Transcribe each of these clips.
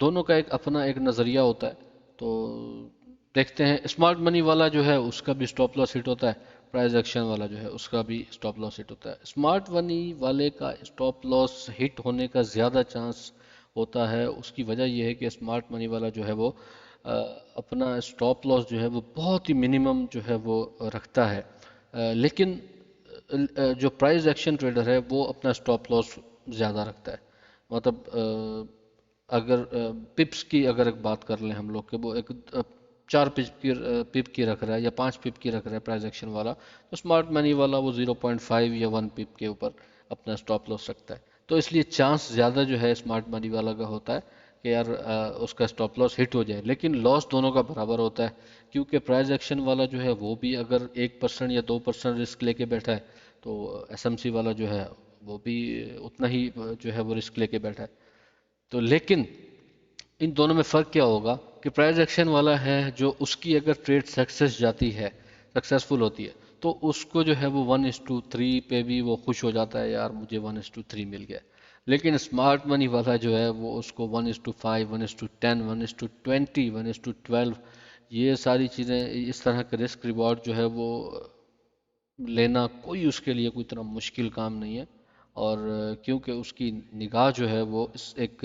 دونوں کا ایک اپنا ایک نظریہ ہوتا ہے. تو دیکھتے ہیں اسمارٹ منی والا جو ہے اس کا بھی اسٹاپ لاس ہٹ ہوتا ہے، پرائز ایکشن والا جو ہے اس کا بھی اسٹاپ لاس ہٹ ہوتا ہے. اسمارٹ منی والے کا اسٹاپ لاس ہٹ ہونے کا زیادہ چانس ہوتا ہے. اس کی وجہ یہ ہے کہ اسمارٹ منی والا جو ہے وہ اپنا اسٹاپ لاس جو ہے وہ بہت ہی منیمم جو ہے وہ رکھتا ہے. لیکن جو پرائز ایکشن ٹریڈر ہے وہ اپنا اسٹاپ لاس زیادہ رکھتا ہے. مطلب اگر پپس کی اگر ایک بات کر لیں ہم لوگ کہ وہ ایک 4 پپ کی رکھ رہا ہے یا 5 پپ کی رکھ رہا ہے پرائز ایکشن والا، تو اسمارٹ منی والا وہ 0.5 یا 1 پپ کے اوپر اپنا اسٹاپ لاس رکھتا ہے. تو اس لیے چانس زیادہ جو ہے اسمارٹ منی والا کا ہوتا ہے کہ یار اس کا اسٹاپ لاس ہٹ ہو جائے. لیکن لاس دونوں کا برابر ہوتا ہے، کیونکہ پرائز ایکشن والا جو ہے وہ بھی اگر 1% یا 2% رسک لے کے بیٹھا ہے تو ایس ایم سی والا جو ہے وہ بھی اتنا ہی جو ہے وہ رسک لے کے بیٹھا ہے. تو لیکن ان دونوں میں فرق کیا ہوگا کہ پرائز ایکشن والا ہے جو اس کی اگر ٹریڈ سکسیس جاتی ہے، سکسیسفل ہوتی ہے، تو اس کو جو ہے وہ 1:3 پہ بھی وہ خوش ہو جاتا ہے، یار مجھے 1:3 مل گیا. لیکن اسمارٹ منی والا جو ہے وہ اس کو 1:5 1:10 1:20 1:12 یہ ساری چیزیں اس طرح کے رسک ریوارڈ جو ہے وہ لینا کوئی اس کے لیے کوئی اتنا مشکل کام نہیں ہے. اور کیونکہ اس کی نگاہ جو ہے وہ اس ایک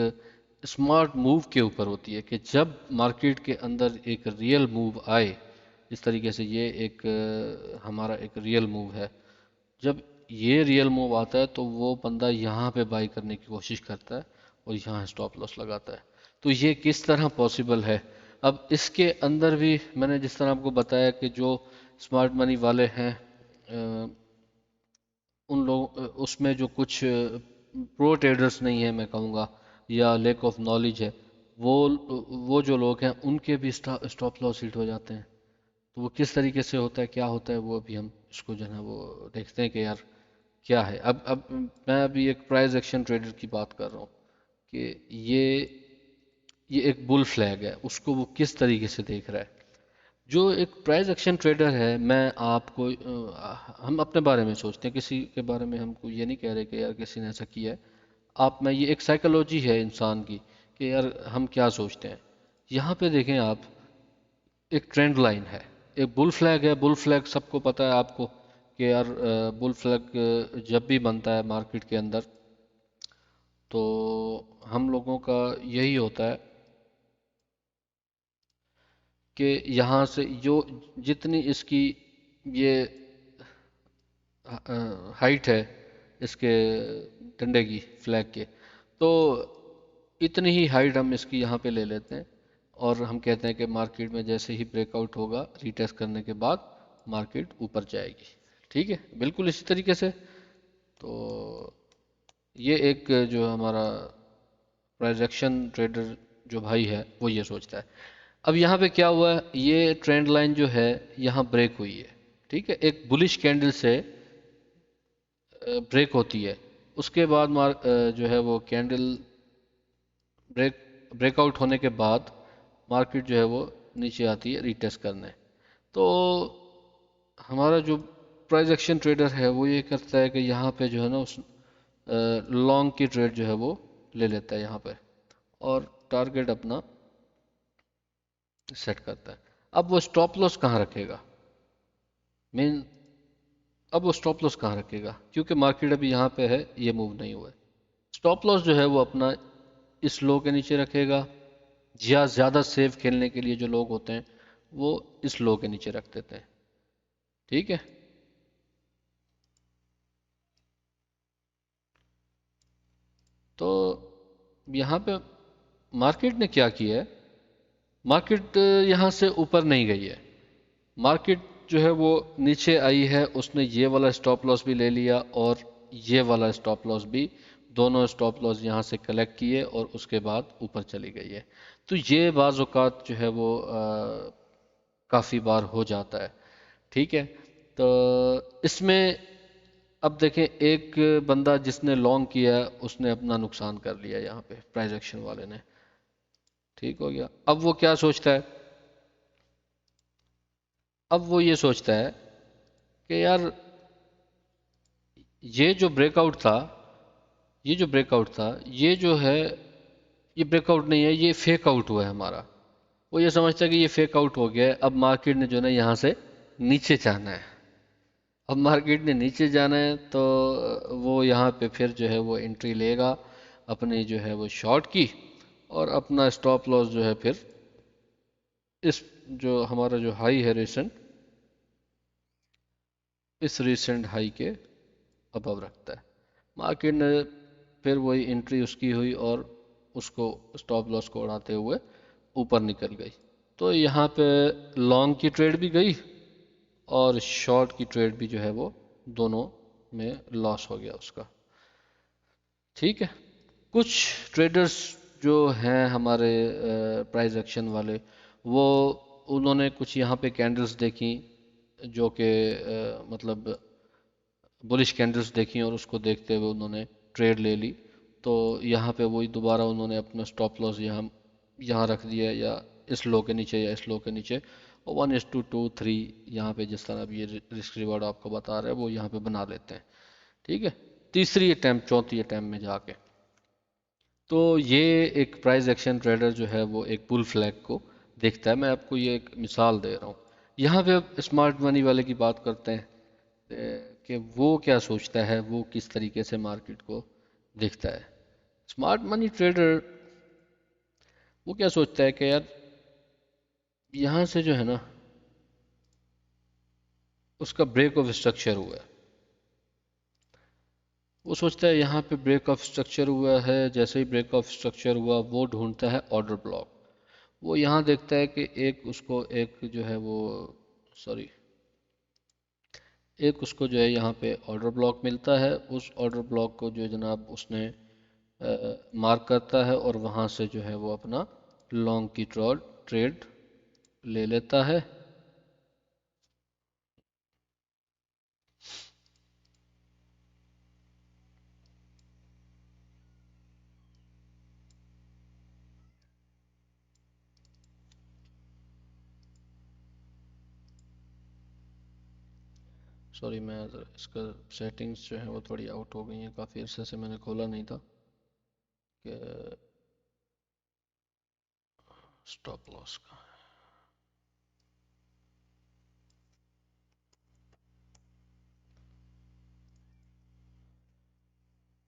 اسمارٹ موو کے اوپر ہوتی ہے کہ جب مارکیٹ کے اندر ایک ریئل موو آئے، اس طریقے سے یہ ایک ہمارا ایک ریئل موو ہے، جب یہ ریئل موو آتا ہے تو وہ بندہ یہاں پہ بائی کرنے کی کوشش کرتا ہے اور یہاں اسٹاپ لاس لگاتا ہے. تو یہ کس طرح پاسبل ہے؟ اب اس کے اندر بھی میں نے جس طرح آپ کو بتایا کہ جو اسمارٹ منی والے ہیں ان لوگ اس میں جو کچھ پرو ٹریڈرز نہیں ہیں میں کہوں گا، یا لیک آف نالج ہے، وہ وہ جو لوگ ہیں ان کے بھی اسٹاپ لاس ہٹ ہو جاتے ہیں. تو وہ کس طریقے سے ہوتا ہے، کیا ہوتا ہے، وہ ابھی ہم اس کو جو ہے نا وہ دیکھتے ہیں کہ یار کیا ہے. اب میں ابھی ایک پرائز ایکشن ٹریڈر کی بات کر رہا ہوں کہ یہ ایک بل فلیگ ہے، اس کو وہ کس طریقے سے دیکھ رہا ہے. جو ایک پرائز ایکشن ٹریڈر ہے، میں آپ کو ہم اپنے بارے میں سوچتے ہیں، کسی کے بارے میں ہم کو یہ نہیں کہہ رہے کہ یار کسی نے ایسا کیا ہے. آپ میں یہ ایک سائیکالوجی ہے انسان کی کہ یار ہم کیا سوچتے ہیں. یہاں پہ دیکھیں آپ، ایک ٹرینڈ لائن ہے، ایک بل فلیگ ہے. بل فلیگ سب کو پتہ ہے آپ کو کہ یار بل فلیگ جب بھی بنتا ہے مارکیٹ کے اندر تو ہم لوگوں کا یہی ہوتا ہے کہ یہاں سے جو جتنی اس کی یہ ہائٹ ہے اس کے ڈنڈے کی، فلیگ کے، تو اتنی ہی ہائٹ ہم اس کی یہاں پہ لے لیتے ہیں اور ہم کہتے ہیں کہ مارکیٹ میں جیسے ہی بریک آؤٹ ہوگا ری ٹیسٹ کرنے کے بعد مارکیٹ اوپر جائے گی. ٹھیک ہے، بالکل اسی طریقے سے. تو یہ ایک جو ہمارا پرائزیکشن ٹریڈر جو بھائی ہے وہ یہ سوچتا ہے. اب یہاں پہ کیا ہوا ہے، یہ ٹرینڈ لائن جو ہے یہاں بریک ہوئی ہے. ٹھیک ہے، ایک بلش کینڈل سے بریک ہوتی ہے. اس کے بعد جو ہے وہ کینڈل بریک آؤٹ ہونے کے بعد مارکیٹ جو ہے وہ نیچے آتی ہے ری ٹیسٹ کرنے. تو ہمارا جو پرائز ایکشن ٹریڈر ہے وہ یہ کرتا ہے کہ یہاں پہ جو ہے نا اس لانگ کی ٹریڈ جو ہے وہ لے لیتا ہے یہاں پہ اور ٹارگیٹ اپنا سیٹ کرتا ہے. اب وہ اسٹاپ لاس کہاں رکھے گا؟ مین اب وہ اسٹاپ لاس کہاں رکھے گا کیونکہ مارکیٹ ابھی یہاں پہ ہے، یہ موو نہیں ہوا ہے. اسٹاپ لاس جو ہے وہ اپنا اس لو کے نیچے رکھے گا، یا زیادہ سیف کھیلنے کے لیے جو لوگ ہوتے ہیں وہ اس لو کے نیچے رکھ دیتے ہیں. ٹھیک ہے، تو یہاں پہ مارکیٹ نے کیا کیا ہے، مارکیٹ یہاں سے اوپر نہیں گئی ہے. مارکیٹ جو ہے وہ نیچے آئی ہے، اس نے یہ والا اسٹاپ لاس بھی لے لیا اور یہ والا اسٹاپ لاس بھی، دونوں اسٹاپ لاس یہاں سے کلیکٹ کیے اور اس کے بعد اوپر چلی گئی ہے. تو یہ بعض اوقات جو ہے وہ کافی بار ہو جاتا ہے. ٹھیک ہے، تو اس میں اب دیکھیں ایک بندہ جس نے لانگ کیا ہے اس نے اپنا نقصان کر لیا یہاں پہ پرائز ایکشن والے نے. ٹھیک ہو گیا. اب وہ کیا سوچتا ہے، اب وہ یہ سوچتا ہے کہ یار یہ جو بریک آؤٹ تھا، یہ جو بریک آؤٹ تھا، یہ جو ہے یہ بریک آؤٹ نہیں ہے، یہ فیک آؤٹ ہوا ہے ہمارا. وہ یہ سمجھتا ہے کہ یہ فیک آؤٹ ہو گیا ہے، اب مارکیٹ نے جو ہے نا یہاں سے نیچے جانا ہے. اب مارکیٹ نے نیچے جانا ہے تو وہ یہاں پہ پھر جو ہے وہ انٹری لے گا اپنی جو ہے وہ شارٹ کی، اور اپنا اسٹاپ لاس جو ہے پھر اس جو ہمارا جو ہائی ہے ریسنٹ، اس ریسنٹ ہائی کے ابو رکھتا ہے. مارکیٹ نے پھر وہی انٹری اس کی ہوئی اور اس کو اسٹاپ لاس کو اڑاتے ہوئے اوپر نکل گئی. تو یہاں پہ لانگ کی ٹریڈ بھی گئی اور شارٹ کی ٹریڈ بھی جو ہے وہ دونوں میں لاس ہو گیا اس کا. ٹھیک ہے. کچھ ٹریڈرز جو ہیں ہمارے پرائز ایکشن والے، وہ انہوں نے کچھ یہاں پہ کینڈلز دیکھی جو کہ مطلب بلش کینڈلز دیکھی، اور اس کو دیکھتے ہوئے انہوں نے ٹریڈ لے لی. تو یہاں پہ وہی دوبارہ انہوں نے اپنا اسٹاپ لاس یہاں رکھ دیا، یا اس لو کے نیچے یا اس لو کے نیچے، اور 1:2 3 یہاں پہ جس طرح اب یہ رسک ریوارڈ آپ کو بتا رہا ہے وہ یہاں پہ بنا لیتے ہیں. ٹھیک ہے. تیسری اٹیمپٹ، چوتھی اٹیمپٹ میں جا کے تو یہ ایک پرائز ایکشن ٹریڈر جو ہے وہ ایک بل فلیگ کو دیکھتا ہے. میں آپ کو یہ ایک مثال دے رہا ہوں. یہاں پہ اب اسمارٹ منی والے کی بات کرتے ہیں کہ وہ کیا سوچتا ہے، وہ کس طریقے سے مارکیٹ کو دیکھتا ہے. اسمارٹ منی ٹریڈر وہ کیا سوچتا ہے کہ یار یہاں سے جو ہے نا اس کا بریک آف اسٹرکچر ہوا ہے. وہ سوچتا ہے یہاں پہ بریک آف اسٹرکچر ہوا ہے، جیسے ہی بریک آف اسٹرکچر ہوا وہ ڈھونڈتا ہے آرڈر بلاک. وہ یہاں دیکھتا ہے کہ ایک اس کو ایک جو ہے وہ سوری ایک اس کو جو ہے یہاں پہ آرڈر بلاک ملتا ہے. اس آرڈر بلاک کو جو ہے جناب اس نے مارک کرتا ہے اور وہاں سے جو ہے وہ اپنا لانگ کی ٹریڈ لے لیتا ہے. سوری، میں اس کا سیٹنگز جو ہیں وہ تھوڑی آؤٹ ہو گئی ہیں، کافی عرصے سے میں نے کھولا نہیں تھا کہ اسٹاپ لاس کا.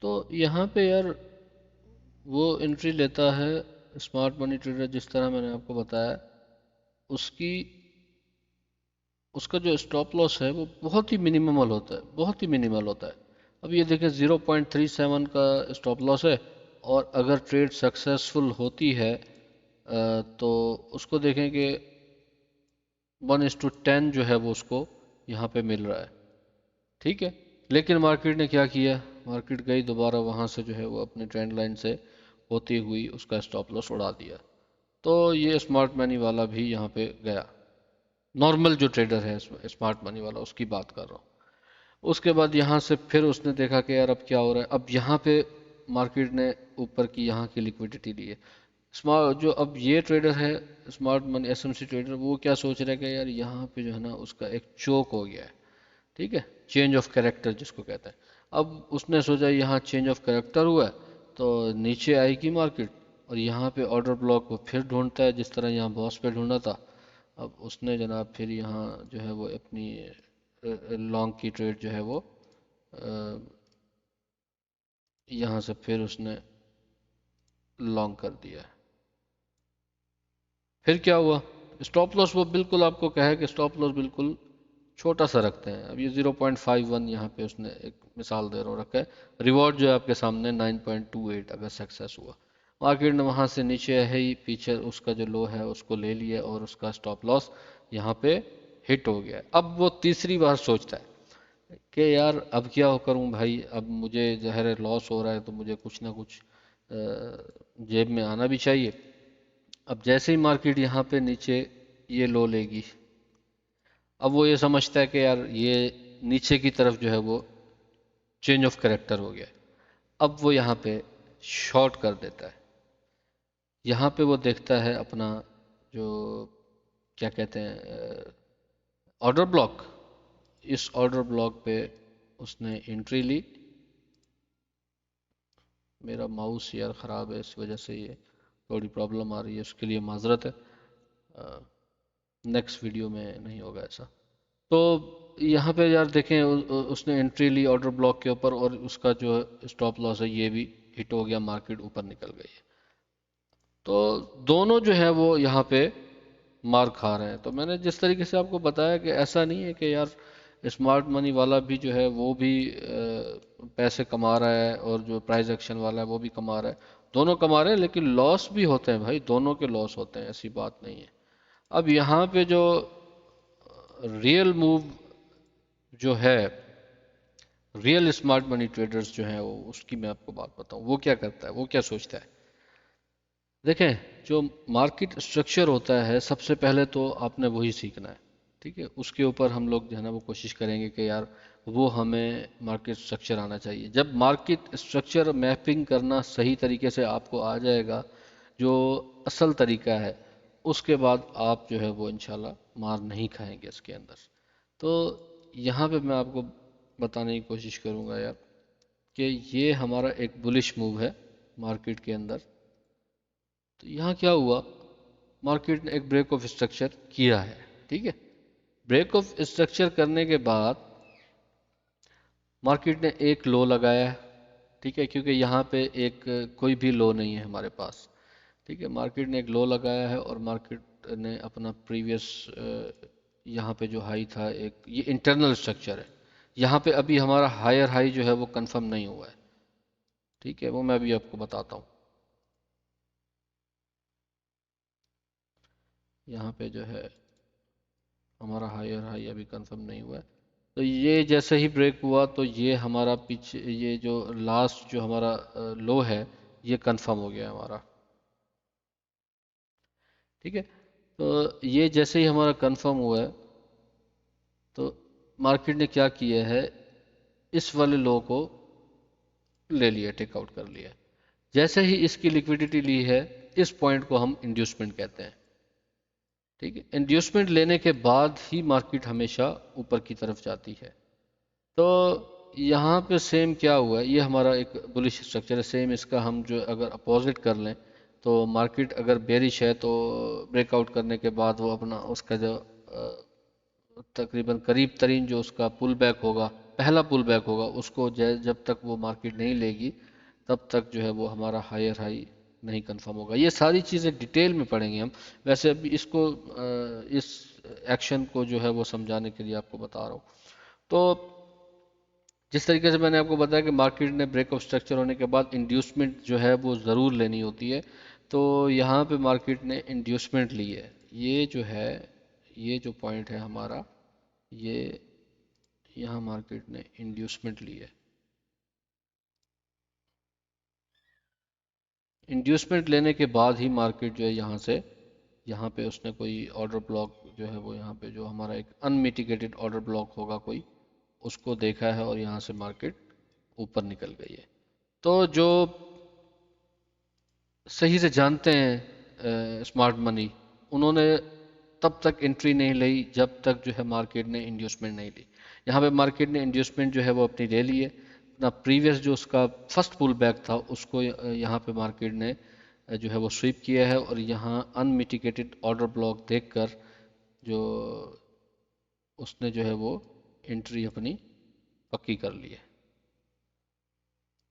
تو یہاں پہ یار وہ انٹری لیتا ہے اسمارٹ منی ٹریڈر، جس طرح میں نے آپ کو بتایا. اس کی اس کا جو اسٹاپ لاس ہے وہ بہت ہی منیمل ہوتا ہے، بہت ہی منیمل ہوتا ہے. اب یہ دیکھیں 0.37 کا اسٹاپ لاس ہے، اور اگر ٹریڈ سکسیسفل ہوتی ہے تو اس کو دیکھیں کہ 1:10 جو ہے وہ اس کو یہاں پہ مل رہا ہے. ٹھیک ہے. لیکن مارکیٹ نے کیا کیا؟ مارکیٹ گئی دوبارہ وہاں سے جو ہے وہ اپنے ٹرینڈ لائن سے ہوتی ہوئی اس کا اسٹاپ لاس اڑا دیا. تو یہ اسمارٹ منی والا بھی یہاں پہ گیا. نارمل جو ٹریڈر ہے اسمارٹ منی والا، اس کی بات کر رہا ہوں. اس کے بعد یہاں سے پھر اس نے دیکھا کہ یار اب کیا ہو رہا ہے. اب یہاں پہ مارکیٹ نے اوپر کی یہاں کی لیکویڈیٹی لی ہے. جو اب یہ ٹریڈر ہے اسمارٹ منی ایس ایم سی ٹریڈر، وہ کیا سوچ رہا ہے کہ یار یہاں پہ جو ہے نا اس کا ایک چوک ہو گیا ہے. ٹھیک ہے. چینج آف کریکٹر جس کو کہتے ہیں. اب اس نے سوچا یہاں چینج آف کریکٹر ہوا ہے تو نیچے آئے گی مارکیٹ، اور یہاں پہ آرڈر بلاک کو پھر ڈھونڈتا ہے جس طرح یہاں باس پہ ڈھونڈا تھا. اب اس نے جناب پھر یہاں جو ہے وہ اپنی لانگ کی ٹریڈ جو ہے وہ یہاں سے پھر اس نے لانگ کر دیا. پھر کیا ہوا؟ اسٹاپ لاس وہ بالکل آپ کو کہا ہے کہ اسٹاپ لاس بالکل چھوٹا سا رکھتے ہیں. اب یہ 0.51 یہاں پہ اس نے ایک مثال دے رہا ہوں رکھا ہے. ریوارڈ جو ہے آپ کے سامنے 9.28 اگر سکسیس ہوا. مارکیٹ نے وہاں سے نیچے ہے ہی پیچھے اس کا جو لو ہے اس کو لے لیا اور اس کا اسٹاپ لاس یہاں پہ ہٹ ہو گیا. اب وہ تیسری بار سوچتا ہے کہ یار اب کیا کروں بھائی، اب مجھے ظاہر ہے لاس ہو رہا ہے تو مجھے کچھ نہ کچھ جیب میں آنا بھی چاہیے. اب جیسے ہی مارکیٹ یہاں پہ نیچے یہ لو لے گی، اب وہ یہ سمجھتا ہے کہ یار یہ نیچے کی طرف جو ہے وہ چینج آف کریکٹر ہو گیا. اب وہ یہاں پہ شارٹ کر دیتا ہے. یہاں پہ وہ دیکھتا ہے اپنا جو کیا کہتے ہیں آرڈر بلاک. اس آرڈر بلاک پہ اس نے انٹری لی. میرا ماؤس یار خراب ہے اس وجہ سے یہ تھوڑی پرابلم آ رہی ہے، اس کے لیے معذرت ہے، نیکسٹ ویڈیو میں نہیں ہوگا ایسا۔ تو یہاں پہ یار دیکھیں اس نے انٹری لی آرڈر بلاک کے اوپر، اور اس کا جو اسٹاپ لاس ہے یہ بھی ہٹ ہو گیا، مارکیٹ اوپر نکل گئی ہے۔ تو دونوں جو ہے وہ یہاں پہ مار کھا رہے ہیں۔ تو میں نے جس طریقے سے آپ کو بتایا کہ ایسا نہیں ہے کہ یار اسمارٹ منی والا بھی جو ہے وہ بھی پیسے کما رہا ہے، اور جو پرائز ایکشن والا ہے وہ بھی کما رہا ہے، دونوں کما رہے ہیں، لیکن لاس بھی ہوتے ہیں بھائی، دونوں کے لاس ہوتے ہیں، ایسی بات نہیں ہے۔ اب یہاں پہ جو ریئل موو جو ہے، ریئل اسمارٹ منی ٹریڈرز جو ہیں، وہ اس کی میں آپ کو بات بتاؤں، وہ کیا کرتا ہے، وہ کیا سوچتا ہے۔ دیکھیں، جو مارکیٹ اسٹرکچر ہوتا ہے، سب سے پہلے تو آپ نے وہی سیکھنا ہے، ٹھیک ہے، اس کے اوپر ہم لوگ جو ہے نا وہ کوشش کریں گے کہ یار وہ ہمیں مارکیٹ اسٹرکچر آنا چاہیے۔ جب مارکیٹ اسٹرکچر میپنگ کرنا صحیح طریقے سے آپ کو آ جائے گا، جو اصل طریقہ ہے، اس کے بعد آپ جو ہے وہ انشاءاللہ مار نہیں کھائیں گے اس کے اندر۔ تو یہاں پہ میں آپ کو بتانے کی کوشش کروں گا یار کہ یہ ہمارا ایک بلش موو ہے مارکیٹ کے اندر۔ تو یہاں کیا ہوا، مارکیٹ نے ایک بریک آف اسٹرکچر کیا ہے، ٹھیک ہے۔ بریک آف اسٹرکچر کرنے کے بعد مارکیٹ نے ایک لو لگایا ہے، ٹھیک ہے، کیونکہ یہاں پہ ایک کوئی بھی لو نہیں ہے ہمارے پاس، ٹھیک ہے۔ مارکیٹ نے ایک لو لگایا ہے، اور مارکیٹ نے اپنا پریویس یہاں پہ جو ہائی تھا، ایک یہ انٹرنل اسٹرکچر ہے، یہاں پہ ابھی ہمارا ہائر ہائی جو ہے وہ کنفرم نہیں ہوا ہے، ٹھیک ہے، وہ میں ابھی آپ کو بتاتا ہوں۔ یہاں پہ جو ہے ہمارا ہائر ہائی ابھی کنفرم نہیں ہوا ہے، تو یہ جیسے ہی بریک ہوا تو یہ ہمارا پیچھے یہ جو لاسٹ جو ہمارا لو ہے یہ کنفرم ہو گیا ہمارا، ٹھیک ہے۔ تو یہ جیسے ہی ہمارا کنفرم ہوا ہے، تو مارکیٹ نے کیا کیا ہے، اس والے لو کو لے لیا، ٹیک آؤٹ کر لیا۔ جیسے ہی اس کی لیکویڈیٹی لی ہے، اس پوائنٹ کو ہم انڈیوسمنٹ کہتے ہیں، ٹھیک ہے۔ انڈیوسمنٹ لینے کے بعد ہی مارکیٹ ہمیشہ اوپر کی طرف جاتی ہے۔ تو یہاں پہ سیم کیا ہوا ہے، یہ ہمارا ایک بلش اسٹرکچر ہے، سیم اس کا ہم جو اگر اپوزٹ کر لیں، تو مارکیٹ اگر بیرش ہے تو بریک آؤٹ کرنے کے بعد وہ اپنا اس کا جو تقریباً قریب ترین جو اس کا پل بیک ہوگا، پہلا پل بیک ہوگا، اس کو جب تک وہ مارکیٹ نہیں لے گی تب تک جو ہے وہ ہمارا ہائر ہائی نہیں کنفرم ہوگا۔ یہ ساری چیزیں ڈیٹیل میں پڑھیں گے ہم، ویسے ابھی اس کو اس ایکشن کو جو ہے وہ سمجھانے کے لیے آپ کو بتا رہا ہوں۔ تو جس طریقے سے میں نے آپ کو بتایا کہ مارکیٹ نے بریک آف اسٹرکچر ہونے کے بعد انڈیوسمنٹ جو ہے وہ ضرور لینی ہوتی ہے، تو یہاں پہ مارکیٹ نے انڈیوسمنٹ لی ہے۔ یہ جو ہے، یہ جو پوائنٹ ہے ہمارا، یہ یہاں مارکیٹ نے انڈیوسمنٹ لی ہے۔ انڈیوسمنٹ لینے کے بعد ہی مارکیٹ جو ہے یہاں سے، یہاں پہ اس نے کوئی آرڈر بلاک جو ہے وہ یہاں پہ جو ہمارا ایک انمیٹیگیٹڈ آرڈر بلاک ہوگا کوئی، اس کو دیکھا ہے، اور یہاں سے مارکیٹ اوپر نکل گئی ہے۔ تو جو صحیح سے جانتے ہیں اسمارٹ منی، انہوں نے تب تک انٹری نہیں لی جب تک جو ہے مارکیٹ نے انڈیوسمنٹ نہیں لی۔ یہاں پہ مارکیٹ نے انڈیوسمنٹ جو ہے وہ اپنی لے لی ہے، اپنا پریویس جو اس کا فرسٹ پل بیک تھا اس کو یہاں پہ مارکیٹ نے جو ہے وہ سویپ کیا ہے، اور یہاں انمیٹیگیٹڈ آرڈر بلاک دیکھ کر جو اس نے جو ہے وہ انٹری اپنی پکی کر لی ہے۔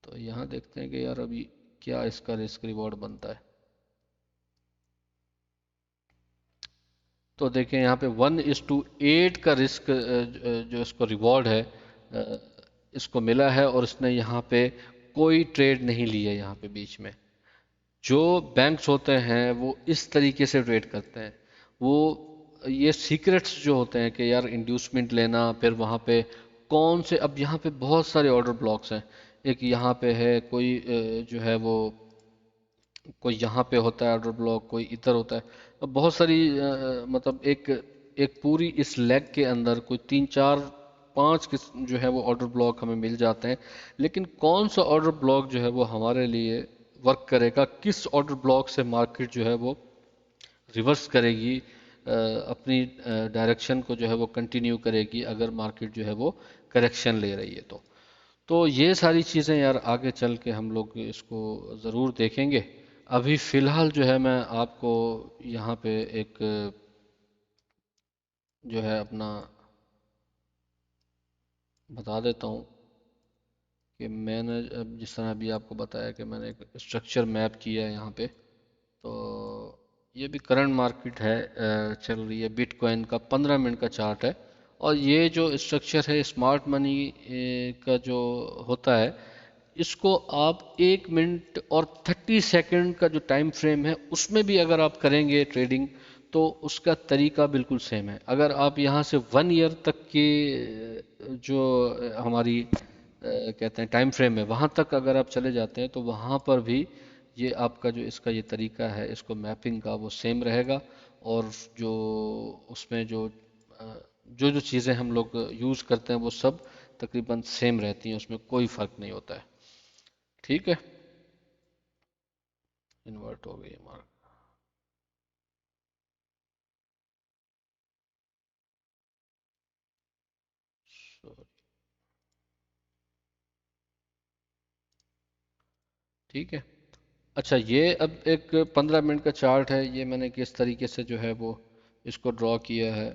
تو یہاں دیکھتے ہیں کہ یار ابھی کیا اس کا رسک ریوارڈ بنتا ہے۔ تو دیکھیں یہاں پہ 1:8 کا رسک جو اس کو ریوارڈ ہے اس کو ملا ہے، اور اس نے یہاں پہ کوئی ٹریڈ نہیں لی ہے۔ یہاں پہ بیچ میں جو بینکس ہوتے ہیں وہ اس طریقے سے ٹریڈ کرتے ہیں، وہ یہ سیکرٹس جو ہوتے ہیں کہ یار انڈیوسمنٹ لینا، پھر وہاں پہ کون سے، اب یہاں پہ بہت سارے آرڈر بلاکس ہیں، ایک یہاں پہ ہے کوئی جو ہے وہ کوئی یہاں پہ ہوتا ہے آرڈر بلاک، کوئی ادھر ہوتا ہے، بہت ساری مطلب ایک پوری اس لیگ کے اندر کوئی 3 4 5 جو ہے وہ آرڈر بلاک ہمیں مل جاتے ہیں، لیکن کون سا آرڈر بلاک جو ہے وہ ہمارے لیے ورک کرے گا، کس آرڈر بلاک سے مارکیٹ جو ہے وہ ریورس کرے گی، اپنی ڈائریکشن کو جو ہے وہ کنٹینیو کرے گی اگر مارکیٹ جو ہے وہ کریکشن لے رہی ہے تو یہ ساری چیزیں یار آگے چل کے ہم لوگ اس کو ضرور دیکھیں گے۔ ابھی فی الحال جو ہے میں آپ کو یہاں پہ ایک جو ہے اپنا بتا دیتا ہوں کہ میں نے جس طرح ابھی آپ کو بتایا کہ میں نے ایک اسٹرکچر میپ کیا ہے یہاں پہ، تو یہ بھی کرنٹ مارکیٹ ہے، چل رہی ہے بٹ کوائن کا 15 منٹ کا چارٹ ہے، اور یہ جو اسٹرکچر ہے اسمارٹ منی کا جو ہوتا ہے، اس کو آپ 1 منٹ اور 30 سیکنڈ کا جو ٹائم فریم ہے اس میں بھی اگر آپ کریں گے ٹریڈنگ، تو اس کا طریقہ بالکل سیم ہے۔ اگر آپ یہاں سے 1 ایئر تک کی جو ہماری کہتے ہیں ٹائم فریم ہے، وہاں تک اگر آپ چلے جاتے ہیں تو وہاں پر بھی یہ آپ کا جو اس کا یہ طریقہ ہے اس کو میپنگ کا وہ سیم رہے گا، اور جو اس میں جو چیزیں ہم لوگ یوز کرتے ہیں وہ سب تقریباً سیم رہتی ہیں، اس میں کوئی فرق نہیں ہوتا ہے۔ ٹھیک ہے، انورٹ ہو گئی ہمارا۔ Sorry۔ ٹھیک ہے، اچھا یہ اب ایک 15 منٹ کا چارٹ ہے، یہ میں نے کس طریقے سے جو ہے وہ اس کو ڈرا کیا ہے،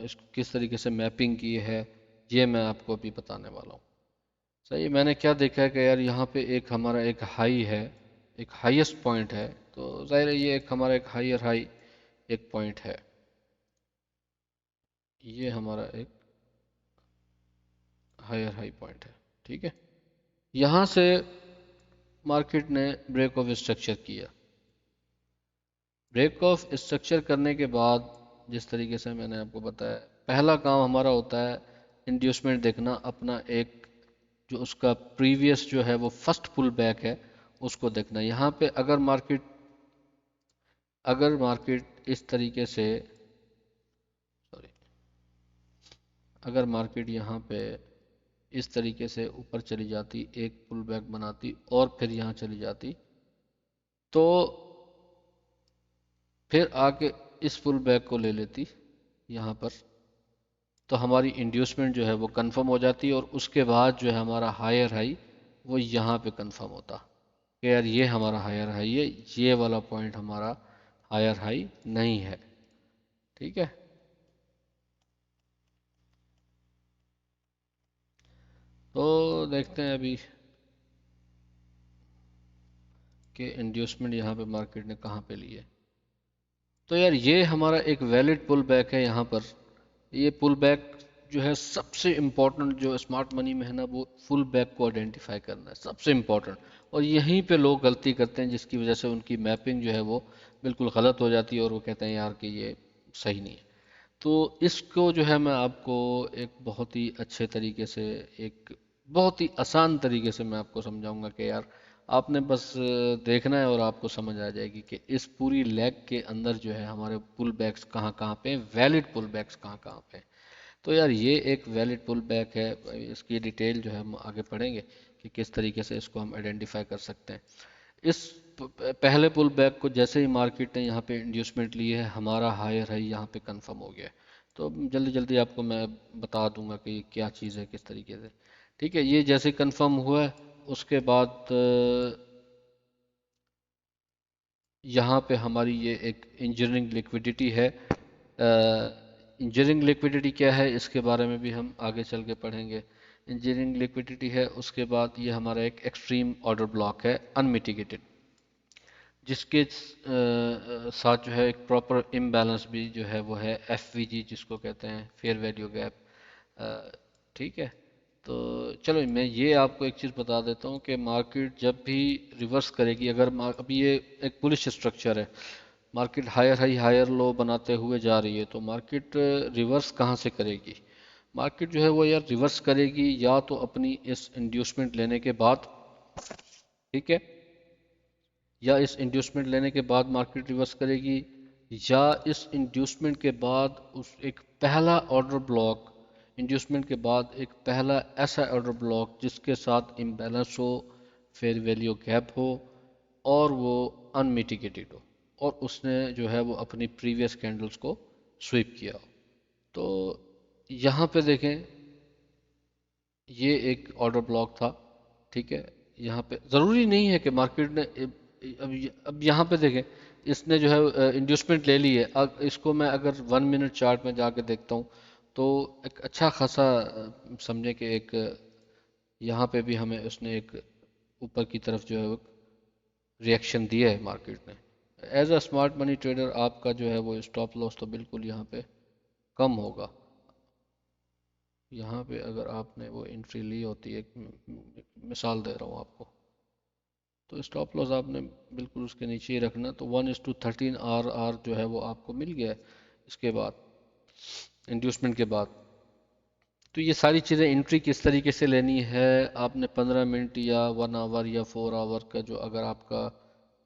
اس کو کس طریقے سے میپنگ کی ہے، یہ میں آپ کو ابھی بتانے والا ہوں۔ صحیح، میں نے کیا دیکھا ہے کہ یار یہاں پہ ایک ہمارا ایک ہائی ہے، ایک ہائیسٹ پوائنٹ ہے، تو ظاہر ہے یہ ایک ہمارا ایک ہائر ہائی ایک پوائنٹ ہے، یہ ہمارا ایک ہائر ہائی پوائنٹ ہے۔ ٹھیک ہے، یہاں سے مارکیٹ نے بریک آف اسٹرکچر کیا، بریک آف اسٹرکچر کرنے کے بعد جس طریقے سے میں نے آپ کو بتایا، پہلا کام ہمارا ہوتا ہے انڈیوسمنٹ دیکھنا اپنا، ایک جو اس کا پریویس جو ہے وہ فرسٹ پل بیک ہے اس کو دیکھنا۔ یہاں پہ اگر مارکیٹ اس طریقے سے، سوری، اگر مارکیٹ یہاں پہ اس طریقے سے اوپر چلی جاتی، ایک پل بیک بناتی اور پھر یہاں چلی جاتی، تو پھر آ کے اس پل بیک کو لے لیتی یہاں پر، تو ہماری انڈیوسمنٹ جو ہے وہ کنفرم ہو جاتی، اور اس کے بعد جو ہے ہمارا ہائر ہائی وہ یہاں پہ کنفرم ہوتا کہ یار یہ ہمارا ہائر ہائی ہے، یہ والا پوائنٹ ہمارا ہائر ہائی نہیں ہے۔ ٹھیک ہے، تو دیکھتے ہیں ابھی کہ انڈیوسمنٹ یہاں پہ مارکیٹ نے کہاں پہ لی ہے۔ تو یار یہ ہمارا ایک ویلڈ پل بیک ہے یہاں پر، یہ پل بیک جو ہے سب سے امپورٹنٹ جو اسمارٹ منی میں ہے نا، وہ فل بیک کو آئیڈینٹیفائی کرنا ہے سب سے امپورٹنٹ، اور یہیں پہ لوگ غلطی کرتے ہیں جس کی وجہ سے ان کی میپنگ جو ہے وہ بالکل غلط ہو جاتی ہے، اور وہ کہتے ہیں یار کہ یہ صحیح نہیں ہے۔ تو اس کو جو ہے میں آپ کو ایک بہت ہی اچھے طریقے سے، ایک بہت ہی آسان طریقے سے میں آپ کو سمجھاؤں گا کہ یار آپ نے بس دیکھنا ہے اور آپ کو سمجھ آ جائے گی کہ اس پوری لیگ کے اندر جو ہے ہمارے پل بیکس کہاں کہاں پہ ہیں، ویلڈ پل بیکس کہاں کہاں پہ ہیں۔ تو یار یہ ایک ویلڈ پل بیک ہے، اس کی ڈیٹیل جو ہے ہم آگے پڑھیں گے کہ کس طریقے سے اس کو ہم آئیڈینٹیفائی کر سکتے ہیں۔ اس پہلے پل بیک کو جیسے ہی مارکیٹ نے یہاں پہ انڈیوسمنٹ لی ہے، ہمارا ہائر ہائی یہاں پہ کنفرم ہو گیا ہے، تو جلدی جلدی آپ کو میں بتا دوں گا کہ یہ کیا چیز ہے کس طریقے سے۔ ٹھیک ہے، یہ جیسے کنفرم ہوا ہے اس کے بعد یہاں پہ ہماری یہ ایک انجینئرنگ لیکویڈیٹی ہے۔ انجینئرنگ لیکویڈیٹی کیا ہے اس کے بارے میں بھی ہم آگے چل کے پڑھیں گے۔ انجینئرنگ لیکویڈیٹی ہے، اس کے بعد یہ ہمارا ایک ایکسٹریم آرڈر بلاک ہے انمیٹیگیٹڈ، جس کے ساتھ جو ہے ایک پراپر امبیلنس بھی جو ہے وہ ہے ایف وی جی جس کو کہتے ہیں، فیئر ویلیو گیپ۔ ٹھیک ہے، تو چلو میں یہ آپ کو ایک چیز بتا دیتا ہوں کہ مارکیٹ جب بھی ریورس کرے گی، اگر ابھی یہ ایک بلش اسٹرکچر ہے، مارکیٹ ہائر ہائی ہائر لو بناتے ہوئے جا رہی ہے، تو مارکیٹ ریورس کہاں سے کرے گی؟ مارکیٹ جو ہے وہ یار ریورس کرے گی یا تو اپنی اس انڈیوسمنٹ لینے کے بعد، ٹھیک ہے، یا اس انڈیوسمنٹ لینے کے بعد مارکیٹ ریورس کرے گی، یا اس انڈیوسمنٹ کے بعد اس ایک پہلا آرڈر بلاک، انڈیوسمنٹ کے بعد ایک پہلا ایسا آرڈر بلاک جس کے ساتھ امبیلنس ہو، فیئر ویلیو گیپ ہو، اور وہ انمیٹیگیٹڈ ہو، اور اس نے جو ہے وہ اپنی پریویس کینڈلز کو سویپ کیا ہو۔ تو یہاں پہ دیکھیں یہ ایک آرڈر بلاک تھا، ٹھیک ہے، یہاں پہ ضروری نہیں ہے کہ مارکیٹ نے اب یہاں پہ دیکھیں، اس نے جو ہے انڈیوسمنٹ لے لی ہے. اب اس کو میں اگر 1 منٹ چارٹ میں جا کے دیکھتا ہوں تو ایک اچھا خاصا سمجھے کہ ایک یہاں پہ بھی ہمیں اس نے ایک اوپر کی طرف جو ہے ریئیکشن دیا ہے مارکیٹ نے. As a smart money trader آپ کا جو ہے وہ اسٹاپ لاس تو بالکل یہاں پہ کم ہوگا. یہاں پہ اگر آپ نے وہ انٹری لی ہوتی ہے، ایک مثال دے رہا ہوں آپ کو، تو اسٹاپ لاس آپ نے بالکل اس کے نیچے ہی رکھنا. تو 1:13 آر جو ہے وہ آپ کو مل گیا ہے اس کے بعد، انڈیوسمنٹ کے بعد. تو یہ ساری چیزیں انٹری کس طریقے سے لینی ہے، آپ نے 15 منٹ یا 1 آور یا 4 آور کا جو اگر آپ کا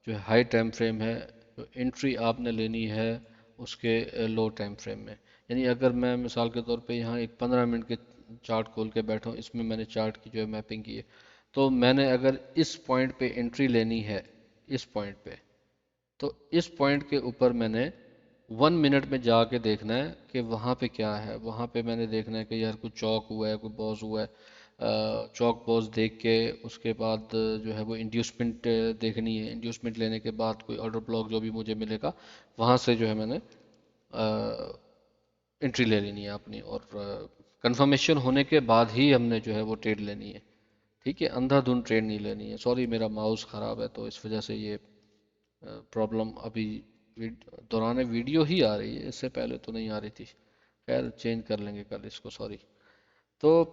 جو ہے ہائی ٹائم فریم ہے، تو انٹری آپ نے لینی ہے اس کے لو ٹائم فریم میں. یعنی اگر میں مثال کے طور پہ یہاں ایک 15 منٹ کے چارٹ کھول کے بیٹھا ہوں، اس میں میں نے چارٹ کی جو ہے میپنگ کی ہے، تو میں نے اگر اس پوائنٹ پہ انٹری لینی ہے، اس پوائنٹ پہ، تو اس پوائنٹ کے اوپر میں نے 1 منٹ میں جا کے دیکھنا ہے کہ وہاں پہ کیا ہے. وہاں پہ میں نے دیکھنا ہے کہ یار کوئی چوک ہوا ہے، کوئی بوز ہوا ہے. چوک بوز دیکھ کے اس کے بعد جو ہے وہ انڈیوسمنٹ دیکھنی ہے. انڈیوسمنٹ لینے کے بعد کوئی آرڈر بلاک جو بھی مجھے ملے گا، وہاں سے جو ہے میں نے انٹری لے لینی ہے اپنی، اور کنفرمیشن ہونے کے بعد ہی ہم نے جو ہے وہ ٹریڈ لینی ہے. ٹھیک ہے، اندھا دھند ٹریڈ نہیں لینی ہے. سوری میرا ماؤس خراب ہے تو اس وجہ سے یہ پرابلم ابھی دوران ویڈیو ہی آ رہی ہے، اس سے پہلے تو نہیں آ رہی تھی. خیر چینج کر لیں گے کل اس کو، سوری. تو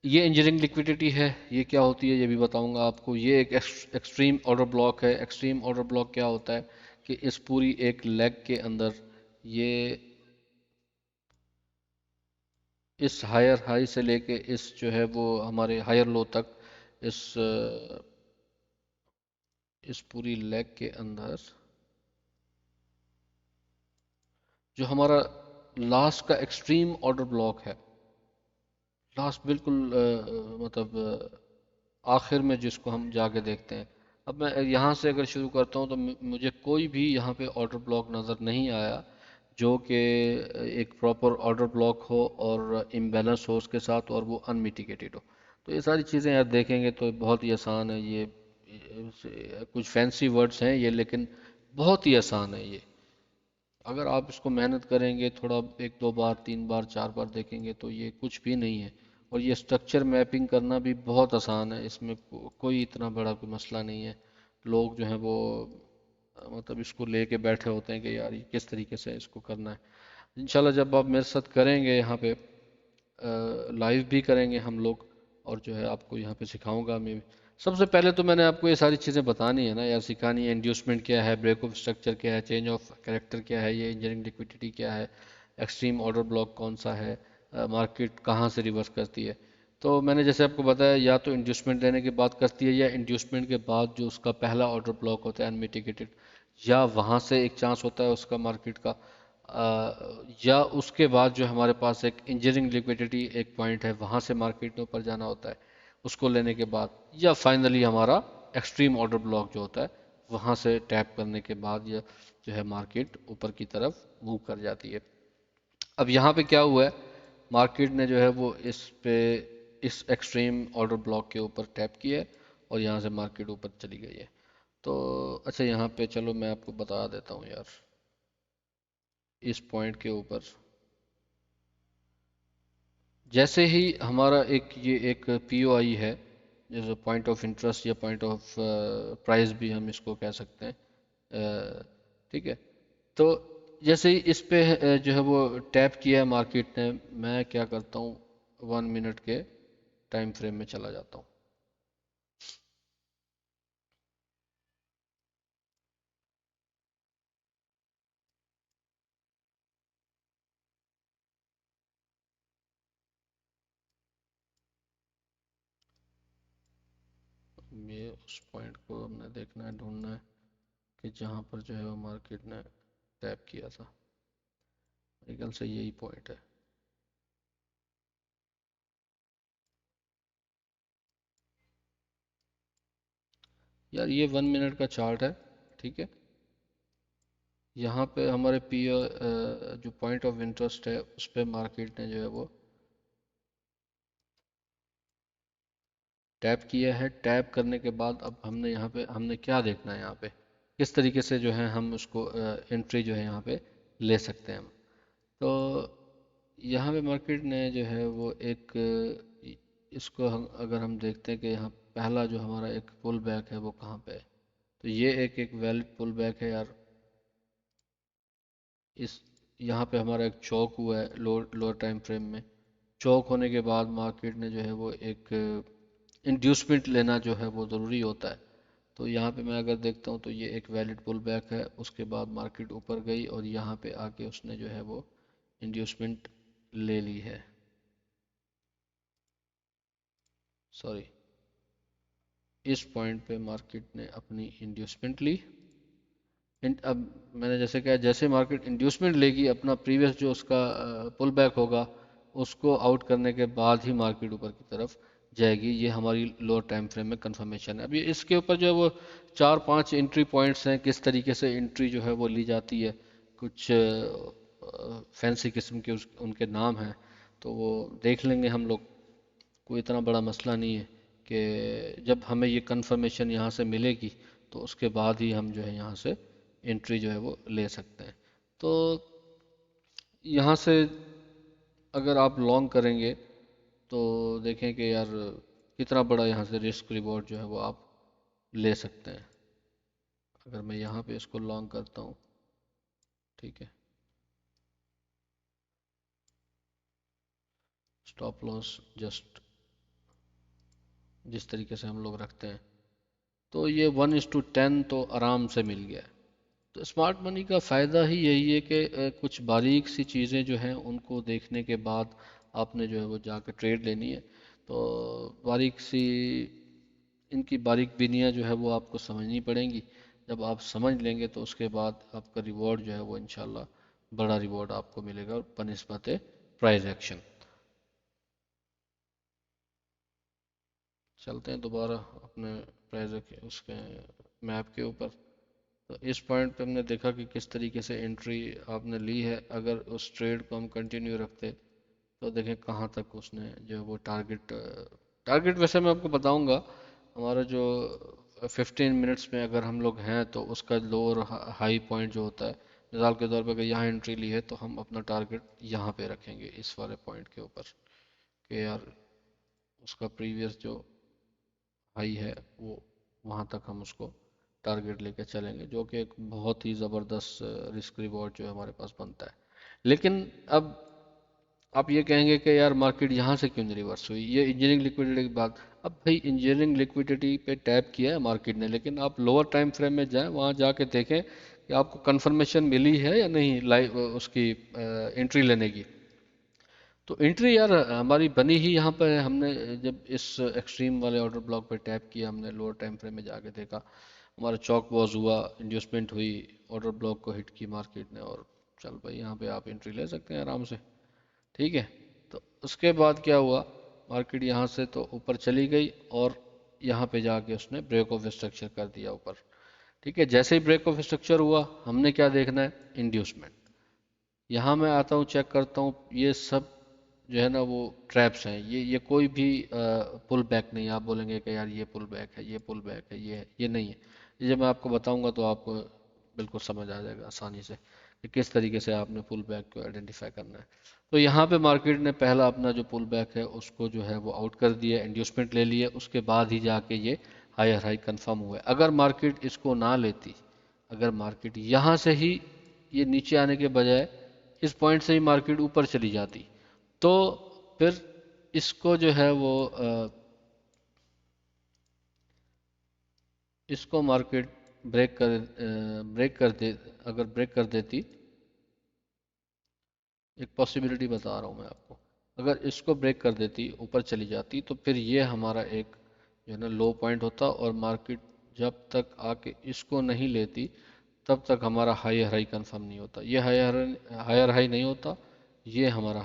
یہ انجینئرنگ لیکویڈیٹی ہے، یہ کیا ہوتی ہے یہ بھی بتاؤں گا آپ کو. یہ ایک ایکسٹریم آرڈر بلاک ہے. ایکسٹریم آرڈر بلاک کیا ہوتا ہے کہ اس پوری ایک لیگ کے اندر یہ اس ہائر ہائی سے لے کے اس جو ہے وہ ہمارے ہائر لو تک، اس پوری لیگ کے اندر جو ہمارا لاسٹ کا ایکسٹریم آرڈر بلاک ہے، لاسٹ بالکل مطلب آخر میں جس کو ہم جا کے دیکھتے ہیں. اب میں یہاں سے اگر شروع کرتا ہوں تو مجھے کوئی بھی یہاں پہ آرڈر بلاک نظر نہیں آیا جو کہ ایک پراپر آرڈر بلاک ہو اور امبیلنس ہو اس کے ساتھ، اور وہ انمیٹیگیٹڈ ہو. تو یہ ساری چیزیں یار دیکھیں گے تو بہت ہی آسان ہے. یہ کچھ فینسی ورڈز ہیں یہ، لیکن بہت ہی آسان ہے یہ. اگر آپ اس کو محنت کریں گے، تھوڑا ایک دو بار تین بار چار بار دیکھیں گے، تو یہ کچھ بھی نہیں ہے. اور یہ اسٹرکچر میپنگ کرنا بھی بہت آسان ہے، اس میں کوئی اتنا بڑا کوئی مسئلہ نہیں ہے. لوگ جو ہیں وہ مطلب اس کو لے کے بیٹھے ہوتے ہیں کہ یار یہ کس طریقے سے اس کو کرنا ہے. انشاءاللہ جب آپ میرے ساتھ کریں گے یہاں پہ، لائیو بھی کریں گے ہم لوگ، اور جو ہے آپ کو یہاں پہ سکھاؤں گا میں. سب سے پہلے تو میں نے آپ کو یہ ساری چیزیں بتانی ہے نا یار، سکھانی ہے. انڈیوسمنٹ کیا ہے، بریک آف اسٹرکچر کیا ہے، چینج آف کریکٹر کیا ہے، یہ انجینئرنگ لیکوڈیٹی کیا ہے، ایکسٹریم آرڈر بلاک کون سا ہے، مارکیٹ کہاں سے ریورس کرتی ہے. تو میں نے جیسے آپ کو بتایا، یا تو انڈیوسمنٹ دینے کے بعد کرتی ہے، یا انڈیوسمنٹ کے بعد جو اس کا پہلا آرڈر بلاک ہوتا ہے انمیٹیگیٹڈ، یا وہاں سے ایک چانس ہوتا ہے اس کا مارکیٹ کا، یا اس کے بعد جو ہمارے پاس ایک انجینئرنگ لیکوڈیٹی ایک پوائنٹ ہے، وہاں سے مارکیٹ میں اوپر جانا ہوتا ہے اس کو لینے کے بعد، یا فائنلی ہمارا ایکسٹریم آرڈر بلاک جو ہوتا ہے وہاں سے ٹیپ کرنے کے بعد یا جو ہے مارکیٹ اوپر کی طرف موو کر جاتی ہے. اب یہاں پہ کیا ہوا ہے، مارکیٹ نے جو ہے وہ اس پہ اس ایکسٹریم آرڈر بلاک کے اوپر ٹیپ کیا ہے، اور یہاں سے مارکیٹ اوپر چلی گئی ہے. تو اچھا یہاں پہ چلو میں آپ کو بتا دیتا ہوں یار، اس پوائنٹ کے اوپر جیسے ہی ہمارا یہ ایک پی او آئی ہے، جیسے پوائنٹ آف انٹرسٹ یا پوائنٹ آف پرائز بھی ہم اس کو کہہ سکتے ہیں. ٹھیک ہے، تو جیسے ہی اس پہ جو ہے وہ ٹیپ کیا ہے مارکیٹ نے، میں کیا کرتا ہوں، 1 منٹ کے ٹائم فریم میں چلا جاتا ہوں. یہ اس پوائنٹ کو ہم نے دیکھنا ہے، ڈھونڈنا ہے کہ جہاں پر جو ہے وہ مارکیٹ نے ٹیپ کیا تھا. میرے خیال سے یہی پوائنٹ ہے. یار یہ 1 منٹ کا چارٹ ہے، ٹھیک ہے. یہاں پہ ہمارے جو پوائنٹ آف انٹرسٹ ہے اس پہ مارکیٹ نے جو ہے وہ ٹیپ کیا ہے. ٹیپ کرنے کے بعد اب ہم نے یہاں پہ ہم نے کیا دیکھنا ہے، یہاں پہ کس طریقے سے جو ہے ہم اس کو انٹری جو ہے یہاں پہ لے سکتے ہیں ہم. تو یہاں پہ مارکیٹ نے جو ہے وہ ایک اس کو اگر ہم دیکھتے ہیں کہ یہاں پہلا جو ہمارا ایک پل بیک ہے وہ کہاں پہ ہے، تو یہ ایک ویلڈ پل بیک ہے یار. اس یہاں پہ ہمارا ایک چوک ہوا ہے لوور ٹائم فریم میں. چوک ہونے کے بعد مارکیٹ نے جو ہے وہ ایک انڈیوسمنٹ لینا جو ہے وہ ضروری ہوتا ہے. تو یہاں پہ میں اگر دیکھتا ہوں تو یہ ایک ویلڈ پل بیک ہے. اس کے بعد مارکیٹ اوپر گئی اور یہاں پہ آ کے اس نے جو ہے وہ انڈیوسمنٹ لے لی ہے. سوری، اس پوائنٹ پہ مارکیٹ نے اپنی انڈیوسمنٹ لی. اب میں نے جیسے کہا، جیسے مارکیٹ انڈیوسمنٹ لے گی اپنا پریویس جو اس کا پل بیک ہوگا اس کو آؤٹ کرنے کے بعد ہی مارکیٹ اوپر کی طرف جائے گی. یہ ہماری لوور ٹائم فریم میں کنفرمیشن ہے. ابھی اس کے اوپر جو ہے وہ 4-5 انٹری پوائنٹس ہیں، کس طریقے سے انٹری جو ہے وہ لی جاتی ہے. کچھ فینسی قسم کے ان کے نام ہیں، تو وہ دیکھ لیں گے ہم لوگ. کوئی اتنا بڑا مسئلہ نہیں ہے کہ جب ہمیں یہ کنفرمیشن یہاں سے ملے گی تو اس کے بعد ہی ہم جو ہے یہاں سے انٹری جو ہے وہ لے سکتے ہیں. تو یہاں سے اگر آپ لانگ کریں گے تو دیکھیں کہ یار کتنا بڑا یہاں سے رسک ریوارڈ جو ہے وہ آپ لے سکتے ہیں. اگر میں یہاں پہ اس کو لانگ کرتا ہوں، ٹھیک ہے، اسٹاپ لاس جسٹ جس طریقے سے ہم لوگ رکھتے ہیں، تو یہ 1:10 تو آرام سے مل گیا ہے. تو اسمارٹ منی کا فائدہ ہی یہی ہے کہ کچھ باریک سی چیزیں جو ہیں ان کو دیکھنے کے بعد آپ نے جو ہے وہ جا کے ٹریڈ لینی ہے. تو باریک سی ان کی باریک بینیاں جو ہے وہ آپ کو سمجھنی پڑیں گی. جب آپ سمجھ لیں گے تو اس کے بعد آپ کا ریوارڈ جو ہے وہ انشاءاللہ بڑا ریوارڈ آپ کو ملے گا بنسبت پرائز ایکشن. چلتے ہیں دوبارہ اپنے پرائز اس کے میپ کے اوپر. تو اس پوائنٹ پہ ہم نے دیکھا کہ کس طریقے سے انٹری آپ نے لی ہے. اگر اس ٹریڈ کو ہم کنٹینیو رکھتے تو دیکھیں کہاں تک اس نے جو ہے وہ ٹارگٹ ویسے میں آپ کو بتاؤں گا. ہمارا جو 15 منٹس میں اگر ہم لوگ ہیں تو اس کا لوور ہائی پوائنٹ جو ہوتا ہے، مثال کے طور پہ اگر یہاں انٹری لی ہے تو ہم اپنا ٹارگٹ یہاں پہ رکھیں گے اس والے پوائنٹ کے اوپر کہ یار اس کا پریویس جو ہائی ہے وہ وہاں تک ہم اس کو ٹارگٹ لے کے چلیں گے، جو کہ ایک بہت ہی زبردست رسک ریوارڈ جو ہے ہمارے پاس بنتا ہے. لیکن اب آپ یہ کہیں گے کہ یار مارکیٹ یہاں سے کیوں نہیں ریورس ہوئی، یہ انجینئرنگ لیکوڈیٹی کی بات. اب بھائی انجینئرنگ لیکوڈیٹی پہ ٹیپ کیا ہے مارکیٹ نے، لیکن آپ لوور ٹائم فریم میں جائیں، وہاں جا کے دیکھیں کہ آپ کو کنفرمیشن ملی ہے یا نہیں لائیو اس کی انٹری لینے کی. تو انٹری یار ہماری بنی ہی یہاں پہ ہے. ہم نے جب اس ایکسٹریم والے آرڈر بلاک پہ ٹیپ کیا، ہم نے لوور ٹائم فریم میں جا کے دیکھا، ہمارا چوک باز ہوا، انڈیوسمنٹ ہوئی، آرڈر بلاک کو ہٹ کی مارکیٹ نے، اور چل بھائی یہاں پہ آپ انٹری لے سکتے ہیں آرام سے. ٹھیک ہے. تو اس کے بعد کیا ہوا، مارکیٹ یہاں سے تو اوپر چلی گئی اور یہاں پہ جا کے اس نے بریک آف اسٹرکچر کر دیا اوپر. ٹھیک ہے. جیسے ہی بریک آف اسٹرکچر ہوا ہم نے کیا دیکھنا ہے، انڈیوسمنٹ. یہاں میں آتا ہوں، چیک کرتا ہوں، یہ سب جو ہے نا وہ ٹریپس ہیں. یہ کوئی بھی پل بیک نہیں. آپ بولیں گے کہ یار یہ پل بیک ہے، یہ پل بیک ہے، یہ نہیں ہے. یہ جب میں آپ کو بتاؤں گا تو آپ کو بالکل سمجھ آ جائے گا آسانی سے کہ کس طریقے سے آپ نے پل بیک کو آئیڈینٹیفائی کرنا ہے. تو یہاں پہ مارکیٹ نے پہلا اپنا جو پل بیک ہے اس کو جو ہے وہ آؤٹ کر دیا، انڈیوسمنٹ لے لیے، اس کے بعد ہی جا کے یہ ہائر ہائی کنفرم ہوا ہے. اگر مارکیٹ اس کو نہ لیتی، اگر مارکیٹ یہاں سے ہی یہ نیچے آنے کے بجائے اس پوائنٹ سے ہی مارکیٹ اوپر چلی جاتی تو پھر اس کو جو ہے وہ اس کو مارکیٹ بریک کر دے. اگر بریک کر دیتی، ایک پاسبلٹی بتا رہا ہوں میں آپ کو، اگر اس کو بریک کر دیتی، اوپر چلی جاتی، تو پھر یہ ہمارا ایک جو ہے نا لو پوائنٹ ہوتا، اور مارکیٹ جب تک آ کے اس کو نہیں لیتی تب تک ہمارا ہائر ہائی کنفرم نہیں ہوتا. یہ ہائر ہائی نہیں ہوتا، یہ ہمارا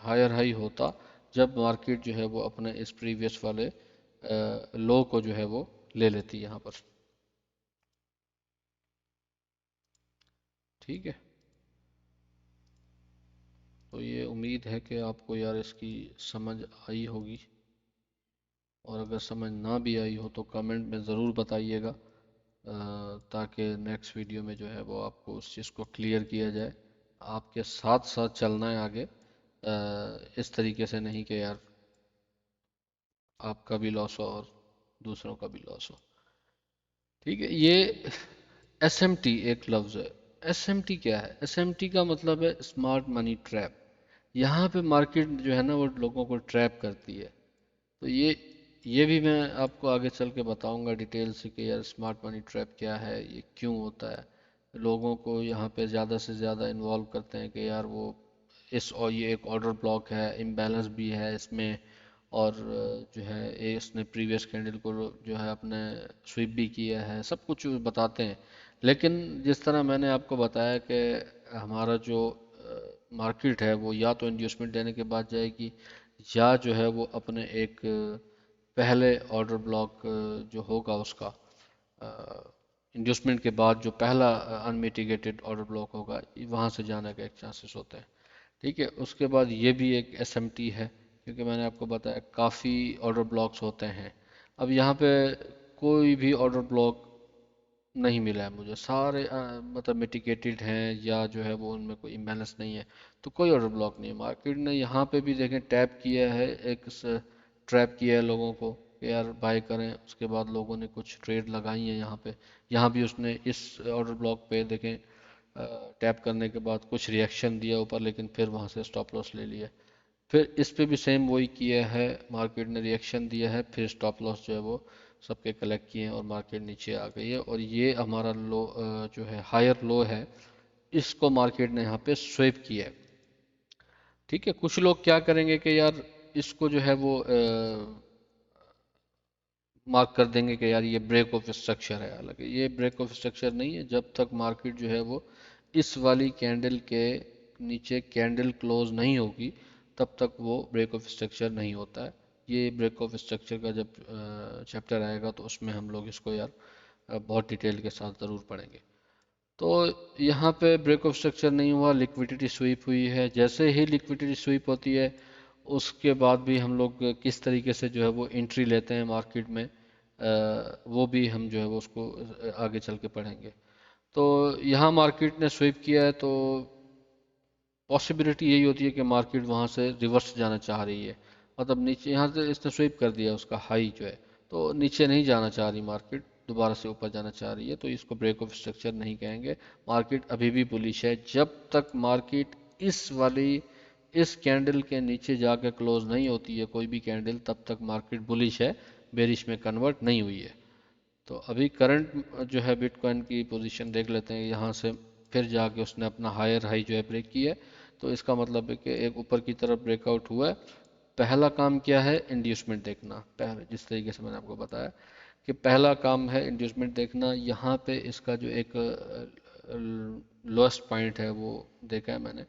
ہائر ہائی ہوتا جب مارکیٹ جو ہے وہ اپنے اس پریویس والے لو کو جو ہے وہ لے لیتی یہاں پر. ٹھیک ہے. تو یہ امید ہے کہ آپ کو یار اس کی سمجھ آئی ہوگی. اور اگر سمجھ نہ بھی آئی ہو تو کمنٹ میں ضرور بتائیے گا، تاکہ نیکسٹ ویڈیو میں جو ہے وہ آپ کو اس چیز کو کلیئر کیا جائے۔ آپ کے ساتھ ساتھ چلنا ہے آگے، اس طریقے سے نہیں کہ یار آپ کا بھی لاس ہو اور دوسروں کا بھی لاس ہو۔ ٹھیک ہے، یہ ایس ایم ٹی ایک لفظ ہے۔ ایس ایم ٹی کیا ہے؟ ایس ایم ٹی کا مطلب ہے اسمارٹ منی ٹریپ۔ یہاں پہ مارکیٹ جو ہے نا وہ لوگوں کو ٹریپ کرتی ہے۔ تو یہ بھی میں آپ کو آگے چل کے بتاؤں گا ڈیٹیل سے کہ یار اسمارٹ منی ٹریپ کیا ہے، یہ کیوں ہوتا ہے۔ لوگوں کو یہاں پہ زیادہ سے زیادہ انوالو کرتے ہیں کہ یار وہ اور یہ ایک آرڈر بلاک ہے، امبیلنس بھی ہے اس میں، اور جو ہے اس نے پریویس کینڈل کو جو ہے اپنے سویپ بھی کیا ہے، سب کچھ بتاتے ہیں۔ لیکن جس طرح میں نے آپ کو بتایا کہ ہمارا جو مارکیٹ ہے وہ یا تو انڈیوسمنٹ دینے کے بعد جائے گی، یا جو ہے وہ اپنے ایک پہلے آرڈر بلاک جو ہوگا اس کا انڈیوسمنٹ کے بعد جو پہلا انمیٹیگیٹڈ آرڈر بلاک ہوگا وہاں سے جانے کا ایک چانسز ہوتے ہیں۔ ٹھیک ہے، اس کے بعد یہ بھی ایک ایس ایم ٹی ہے، کیونکہ میں نے آپ کو بتایا کافی آرڈر بلاکس ہوتے ہیں۔ اب یہاں پہ کوئی بھی آرڈر بلاک نہیں ملا ہے مجھے، سارے مطلب میٹیگیٹڈ ہیں، یا جو ہے وہ ان میں کوئی امبیلنس نہیں ہے، تو کوئی آرڈر بلاک نہیں ہے۔ مارکیٹ نے یہاں پہ بھی دیکھیں ٹیپ کیا ہے، ایک ٹریپ کیا ہے لوگوں کو کہ یار بائی کریں، اس کے بعد لوگوں نے کچھ ٹریڈ لگائی ہیں یہاں پہ۔ یہاں بھی اس نے اس آرڈر بلاک پہ دیکھیں ٹیپ کرنے کے بعد کچھ ریئیکشن دیا اوپر، لیکن پھر وہاں سے سٹاپ لاس لے لیا۔ پھر اس پہ بھی سیم وہی کیا ہے، مارکیٹ نے ریئیکشن دیا ہے، پھر سٹاپ لاس جو ہے وہ سب کے کلیکٹ کیے ہیں اور مارکیٹ نیچے آ گئی ہے، اور یہ ہمارا لو جو ہے ہائر لو ہے، اس کو مارکیٹ نے یہاں پہ سویپ کیا ہے۔ ٹھیک ہے، کچھ لوگ کیا کریں گے کہ یار اس کو جو ہے وہ مارک کر دیں گے کہ یار یہ بریک آف اسٹرکچر ہے، حالانکہ یہ بریک آف اسٹرکچر نہیں ہے۔ جب تک مارکیٹ جو ہے وہ اس والی کینڈل کے نیچے کینڈل کلوز نہیں ہوگی تب تک وہ بریک آف اسٹرکچر نہیں ہوتا ہے۔ یہ بریک آف اسٹرکچر کا جب چیپٹر آئے گا تو اس میں ہم لوگ اس کو یار بہت ڈیٹیل کے ساتھ ضرور پڑھیں گے۔ تو یہاں پہ بریک آف اسٹرکچر نہیں ہوا، لیکویڈیٹی سویپ ہوئی ہے۔ جیسے ہی لیکویڈیٹی سویپ ہوتی ہے اس کے بعد بھی ہم لوگ کس طریقے سے جو ہے وہ انٹری لیتے ہیں مارکیٹ میں، وہ بھی ہم جو ہے وہ اس کو آگے چل کے پڑھیں گے۔ تو یہاں مارکیٹ نے سویپ کیا ہے تو پاسبلٹی یہی ہوتی ہے کہ مارکیٹ وہاں سے ریورس جانا چاہ رہی ہے، مطلب نیچے یہاں سے اس نے سویپ کر دیا اس کا ہائی جو ہے، تو نیچے نہیں جانا چاہ رہی مارکیٹ، دوبارہ سے اوپر جانا چاہ رہی ہے، تو اس کو بریک آف اسٹرکچر نہیں کہیں گے۔ مارکیٹ ابھی بھی بلیش ہے، جب تک مارکیٹ اس کینڈل کے نیچے جا کے کلوز نہیں ہوتی ہے کوئی بھی کینڈل، تب تک مارکیٹ بلیش ہے، بیرش میں کنورٹ نہیں ہوئی ہے۔ تو ابھی کرنٹ جو ہے بٹ کوائن کی پوزیشن دیکھ لیتے ہیں، یہاں سے پھر جا کے اس نے اپنا ہائر ہائی جو ہے بریک کیا ہے، تو اس کا مطلب ہے کہ ایک اوپر کی طرف بریک آؤٹ ہوا ہے۔ پہلا کام کیا ہے؟ انڈیوسمنٹ دیکھنا، پہلے جس طریقے سے میں نے آپ کو بتایا کہ پہلا کام ہے انڈیوسمنٹ دیکھنا۔ یہاں پہ اس کا جو ایک لوسٹ پوائنٹ ہے وہ دیکھا ہے میں نے۔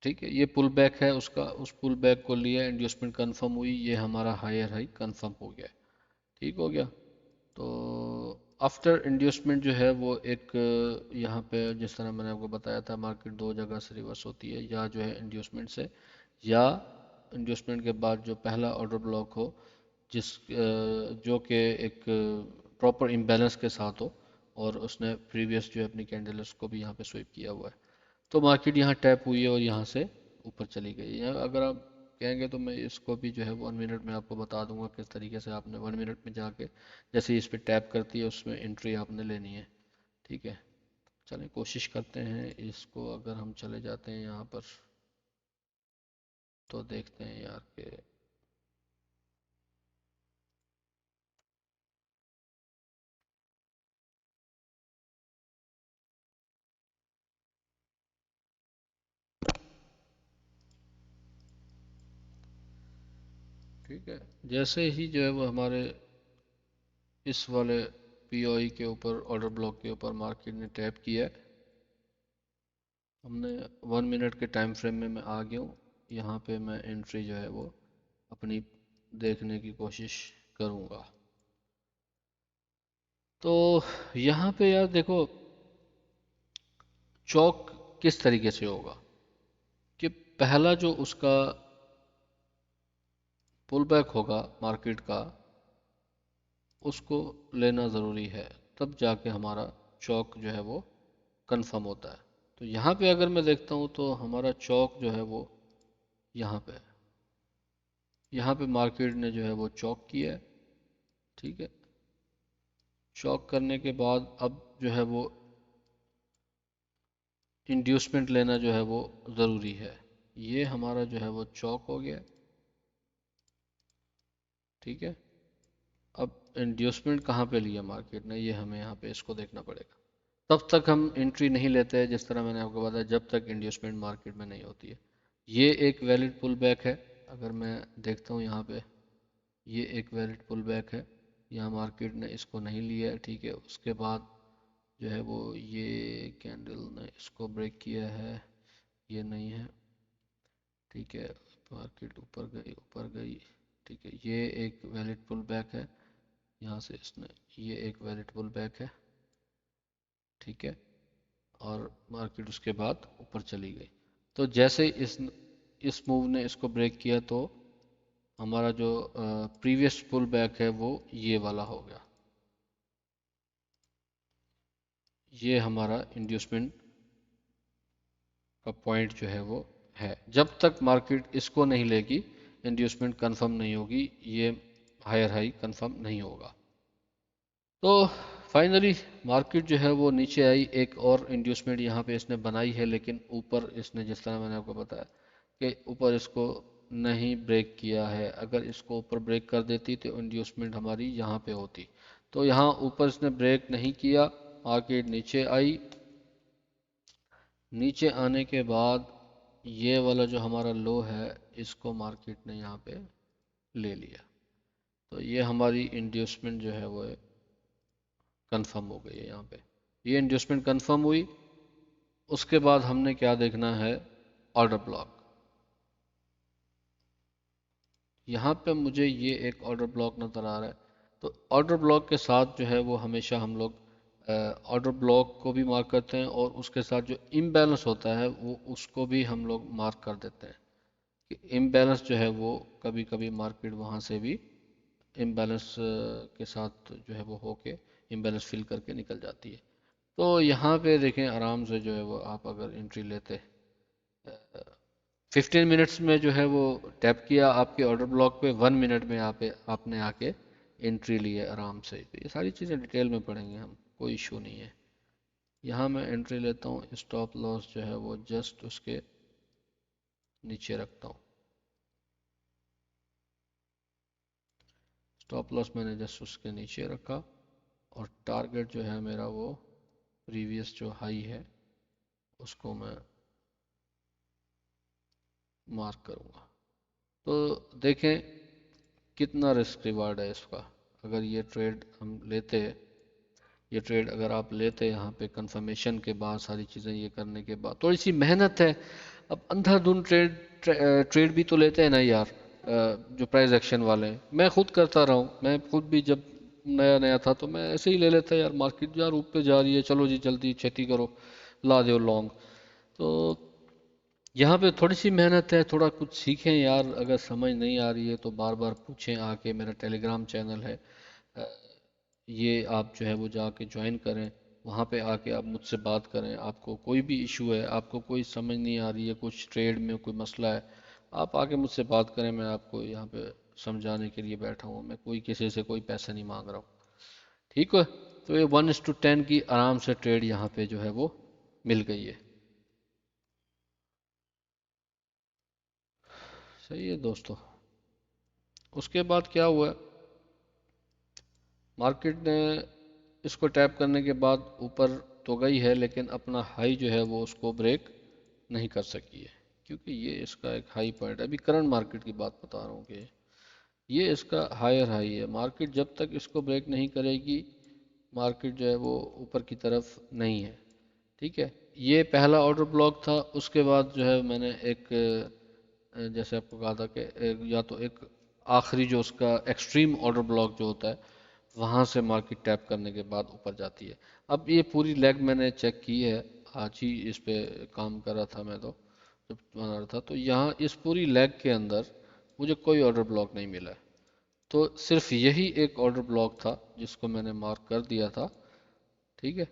ٹھیک ہے، یہ پل بیک ہے اس کا، اس پل بیک کو لیا، انڈیوسمنٹ کنفرم ہوئی، یہ ہمارا ہائر ہائی کنفرم ہو گیا، ٹھیک ہو گیا۔ تو آفٹر انڈیوسمنٹ جو ہے وہ ایک یہاں پہ جس طرح میں نے آپ کو بتایا تھا مارکیٹ دو جگہ سے ریورس ہوتی ہے، یا جو ہے انڈیوسمنٹ سے، یا انڈیوسمنٹ کے بعد جو پہلا آرڈر بلاک ہو جو کہ ایک پراپر امبیلنس کے ساتھ ہو، اور اس نے پریویس جو ہے اپنی کینڈل اس کو بھی یہاں پہ سویپ کیا ہوا ہے، تو مارکیٹ یہاں ٹیپ ہوئی ہے اور یہاں سے اوپر چلی گئی ہے۔ اگر آپ کہیں گے تو میں اس کو بھی جو ہے 1 منٹ میں آپ کو بتا دوں گا کس طریقے سے آپ نے 1 منٹ میں جا کے جیسے ہی اس پہ ٹیپ کرتی ہے اس میں انٹری آپ نے لینی ہے۔ ٹھیک ہے، چلیں کوشش کرتے ہیں اس کو، اگر ہم چلے جاتے ہیں یہاں پر تو دیکھتے ہیں یار کہ ٹھیک ہے، جیسے ہی جو ہے وہ ہمارے اس والے پی او ای کے اوپر آرڈر بلاک کے اوپر مارکیٹ نے ٹیپ کیا ہے، ہم نے 1 منٹ کے ٹائم فریم میں آ گیا ہوں، یہاں پہ میں انٹری جو ہے وہ اپنی دیکھنے کی کوشش کروں گا۔ تو یہاں پہ یار دیکھو چوک کس طریقے سے ہوگا کہ پہلا جو اس کا پل بیک ہوگا مارکیٹ کا اس کو لینا ضروری ہے، تب جا کے ہمارا چوک جو ہے وہ کنفرم ہوتا ہے۔ تو یہاں پہ اگر میں دیکھتا ہوں تو ہمارا چوک جو ہے وہ یہاں پہ ہے، یہاں پہ مارکیٹ نے جو ہے وہ چوک کیا ہے، ٹھیک ہے۔ چوک کرنے کے بعد اب جو ہے وہ انڈیوسمنٹ لینا جو ہے وہ ضروری ہے۔ یہ ہمارا جو ہے وہ چوک ہو گیا، ٹھیک ہے۔ اب انڈیوسمنٹ کہاں پہ لیا مارکیٹ نے، یہ ہمیں یہاں پہ اس کو دیکھنا پڑے گا۔ تب تک ہم انٹری نہیں لیتے جس طرح میں نے آپ کو بتایا، جب تک انڈیوسمنٹ مارکیٹ میں نہیں ہوتی ہے۔ یہ ایک ویلڈ پل بیک ہے، اگر میں دیکھتا ہوں یہاں پہ یہ ایک ویلڈ پل بیک ہے، یہاں مارکیٹ نے اس کو نہیں لیا ہے، ٹھیک ہے۔ اس کے بعد جو ہے وہ یہ کینڈل نے اس کو بریک کیا ہے، یہ نہیں ہے، ٹھیک ہے۔ مارکیٹ اوپر گئی، ٹھیک ہے۔ یہ ایک ویلڈ پل بیک ہے، یہاں سے اس نے یہ ایک ویلڈ پل بیک ہے، ٹھیک ہے۔ اور مارکیٹ اس کے بعد اوپر چلی گئی، تو جیسے اس موو نے اس کو بریک کیا تو ہمارا جو پریویس پل بیک ہے وہ یہ والا ہو گیا، یہ ہمارا انڈیوسمنٹ کا پوائنٹ جو ہے وہ ہے۔ جب تک مارکیٹ اس کو نہیں لے گی انڈیوسمنٹ کنفرم نہیں ہوگی، یہ ہائر ہائی کنفرم نہیں ہوگا۔ تو فائنلی مارکیٹ جو ہے وہ نیچے آئی، ایک اور انڈیوسمنٹ یہاں پہ اس نے بنائی ہے، لیکن اوپر اس نے جس طرح میں نے آپ کو بتایا کہ اوپر اس کو نہیں بریک کیا ہے۔ اگر اس کو اوپر بریک کر دیتی تو انڈیوسمنٹ ہماری یہاں پہ ہوتی، تو یہاں اوپر اس نے بریک نہیں کیا، مارکیٹ نیچے آئی۔ نیچے آنے کے بعد یہ والا جو ہمارا لو ہے اس کو مارکیٹ نے یہاں پہ لے لیا، تو یہ ہماری انڈیوسمنٹ جو ہے وہ کنفرم ہو گئی ہے یہاں پہ۔ یہ انڈیوسمنٹ کنفرم ہوئی، اس کے بعد ہم نے کیا دیکھنا ہے، آرڈر بلاک۔ یہاں پہ مجھے یہ ایک آرڈر بلاک نظر آ رہا ہے، تو آرڈر بلاک کے ساتھ جو ہے وہ ہمیشہ ہم لوگ آرڈر بلاک کو بھی مارک کرتے ہیں، اور اس کے ساتھ جو امبیلنس ہوتا ہے وہ اس کو بھی ہم لوگ مارک کر دیتے ہیں کہ امبیلنس جو ہے وہ کبھی کبھی مارکیٹ وہاں سے بھی امبیلنس کے ساتھ جو ہے وہ ہو کے امبیلنس فل کر کے نکل جاتی ہے۔ تو یہاں پہ دیکھیں آرام سے جو ہے وہ آپ اگر انٹری لیتے 15 منٹس میں جو ہے وہ ٹیپ کیا آپ کے آرڈر بلاک پہ، 1 منٹ میں آپ نے آ کے انٹری لی ہے آرام سے۔ تو یہ ساری چیزیں ڈیٹیل میں پڑھیں گے ہم، کوئی ایشو نہیں ہے۔ یہاں میں انٹری لیتا ہوں، اسٹاپ لاس جو ہے وہ جسٹ اس کے نیچے رکھتا ہوں، اسٹاپ لاس میں نے جسٹ اس کے نیچے رکھا، اور ٹارگٹ جو ہے میرا وہ پریویس جو ہائی ہے اس کو میں مارک کروں گا۔ تو دیکھیں کتنا رسک ریوارڈ ہے اس کا، اگر یہ ٹریڈ ہم لیتے، یہ ٹریڈ اگر آپ لیتے یہاں پہ کنفرمیشن کے بعد ساری چیزیں یہ کرنے کے بعد، تھوڑی سی محنت ہے۔ اب اندھا دھند ٹریڈ بھی تو لیتے ہیں نا یار، جو پرائز ایکشن والے ہیں، میں خود کرتا رہا ہوں، میں خود بھی جب نیا نیا تھا تو میں ایسے ہی لے لیتا یار، مارکیٹ یار اوپر جا رہی ہے چلو جی جلدی چھیتی کرو لا دیو لانگ۔ تو یہاں پہ تھوڑی سی محنت ہے، تھوڑا کچھ سیکھیں یار، اگر سمجھ نہیں آ رہی ہے تو بار بار پوچھیں آ کے، میرا ٹیلی گرام چینل ہے، یہ آپ جو ہے وہ جا کے جوائن کریں، وہاں پہ آ کے آپ مجھ سے بات کریں، آپ کو کوئی بھی ایشو ہے، آپ کو کوئی سمجھ نہیں آ رہی ہے، کچھ ٹریڈ میں کوئی مسئلہ ہے، آپ آ کے مجھ سے بات کریں، میں آپ کو یہاں پہ سمجھانے کے لیے بیٹھا ہوں، میں کوئی کسی سے کوئی پیسے نہیں مانگ رہا ہوں، ٹھیک ہے۔ تو یہ 1:10 کی آرام سے ٹریڈ یہاں پہ جو ہے وہ مل گئی ہے۔ صحیح ہے دوستو، اس کے بعد کیا ہوا، مارکیٹ نے اس کو ٹیپ کرنے کے بعد اوپر تو گئی ہے، لیکن اپنا ہائی جو ہے وہ اس کو بریک نہیں کر سکی ہے، کیونکہ یہ اس کا ایک ہائی پوائنٹ ہے، ابھی کرنٹ مارکیٹ کی بات بتا رہا ہوں کہ یہ اس کا ہائر ہائی ہے۔ مارکیٹ جب تک اس کو بریک نہیں کرے گی، مارکیٹ جو ہے وہ اوپر کی طرف نہیں ہے، ٹھیک ہے۔ یہ پہلا آرڈر بلاک تھا، اس کے بعد جو ہے میں نے ایک جیسے آپ کو کہا تھا کہ یا تو ایک آخری جو اس کا ایکسٹریم آرڈر بلاک جو ہوتا ہے وہاں سے مارکیٹ ٹیپ کرنے کے بعد اوپر جاتی ہے۔ اب یہ پوری لیگ میں نے چیک کی ہے، آج ہی اس پہ کام کر رہا تھا میں، تو جب بنا رہا تھا تو یہاں اس پوری لیگ کے اندر مجھے کوئی آرڈر بلاک نہیں ملا ہے. تو صرف یہی ایک آرڈر بلاک تھا جس کو میں نے مارک کر دیا تھا. ٹھیک ہے،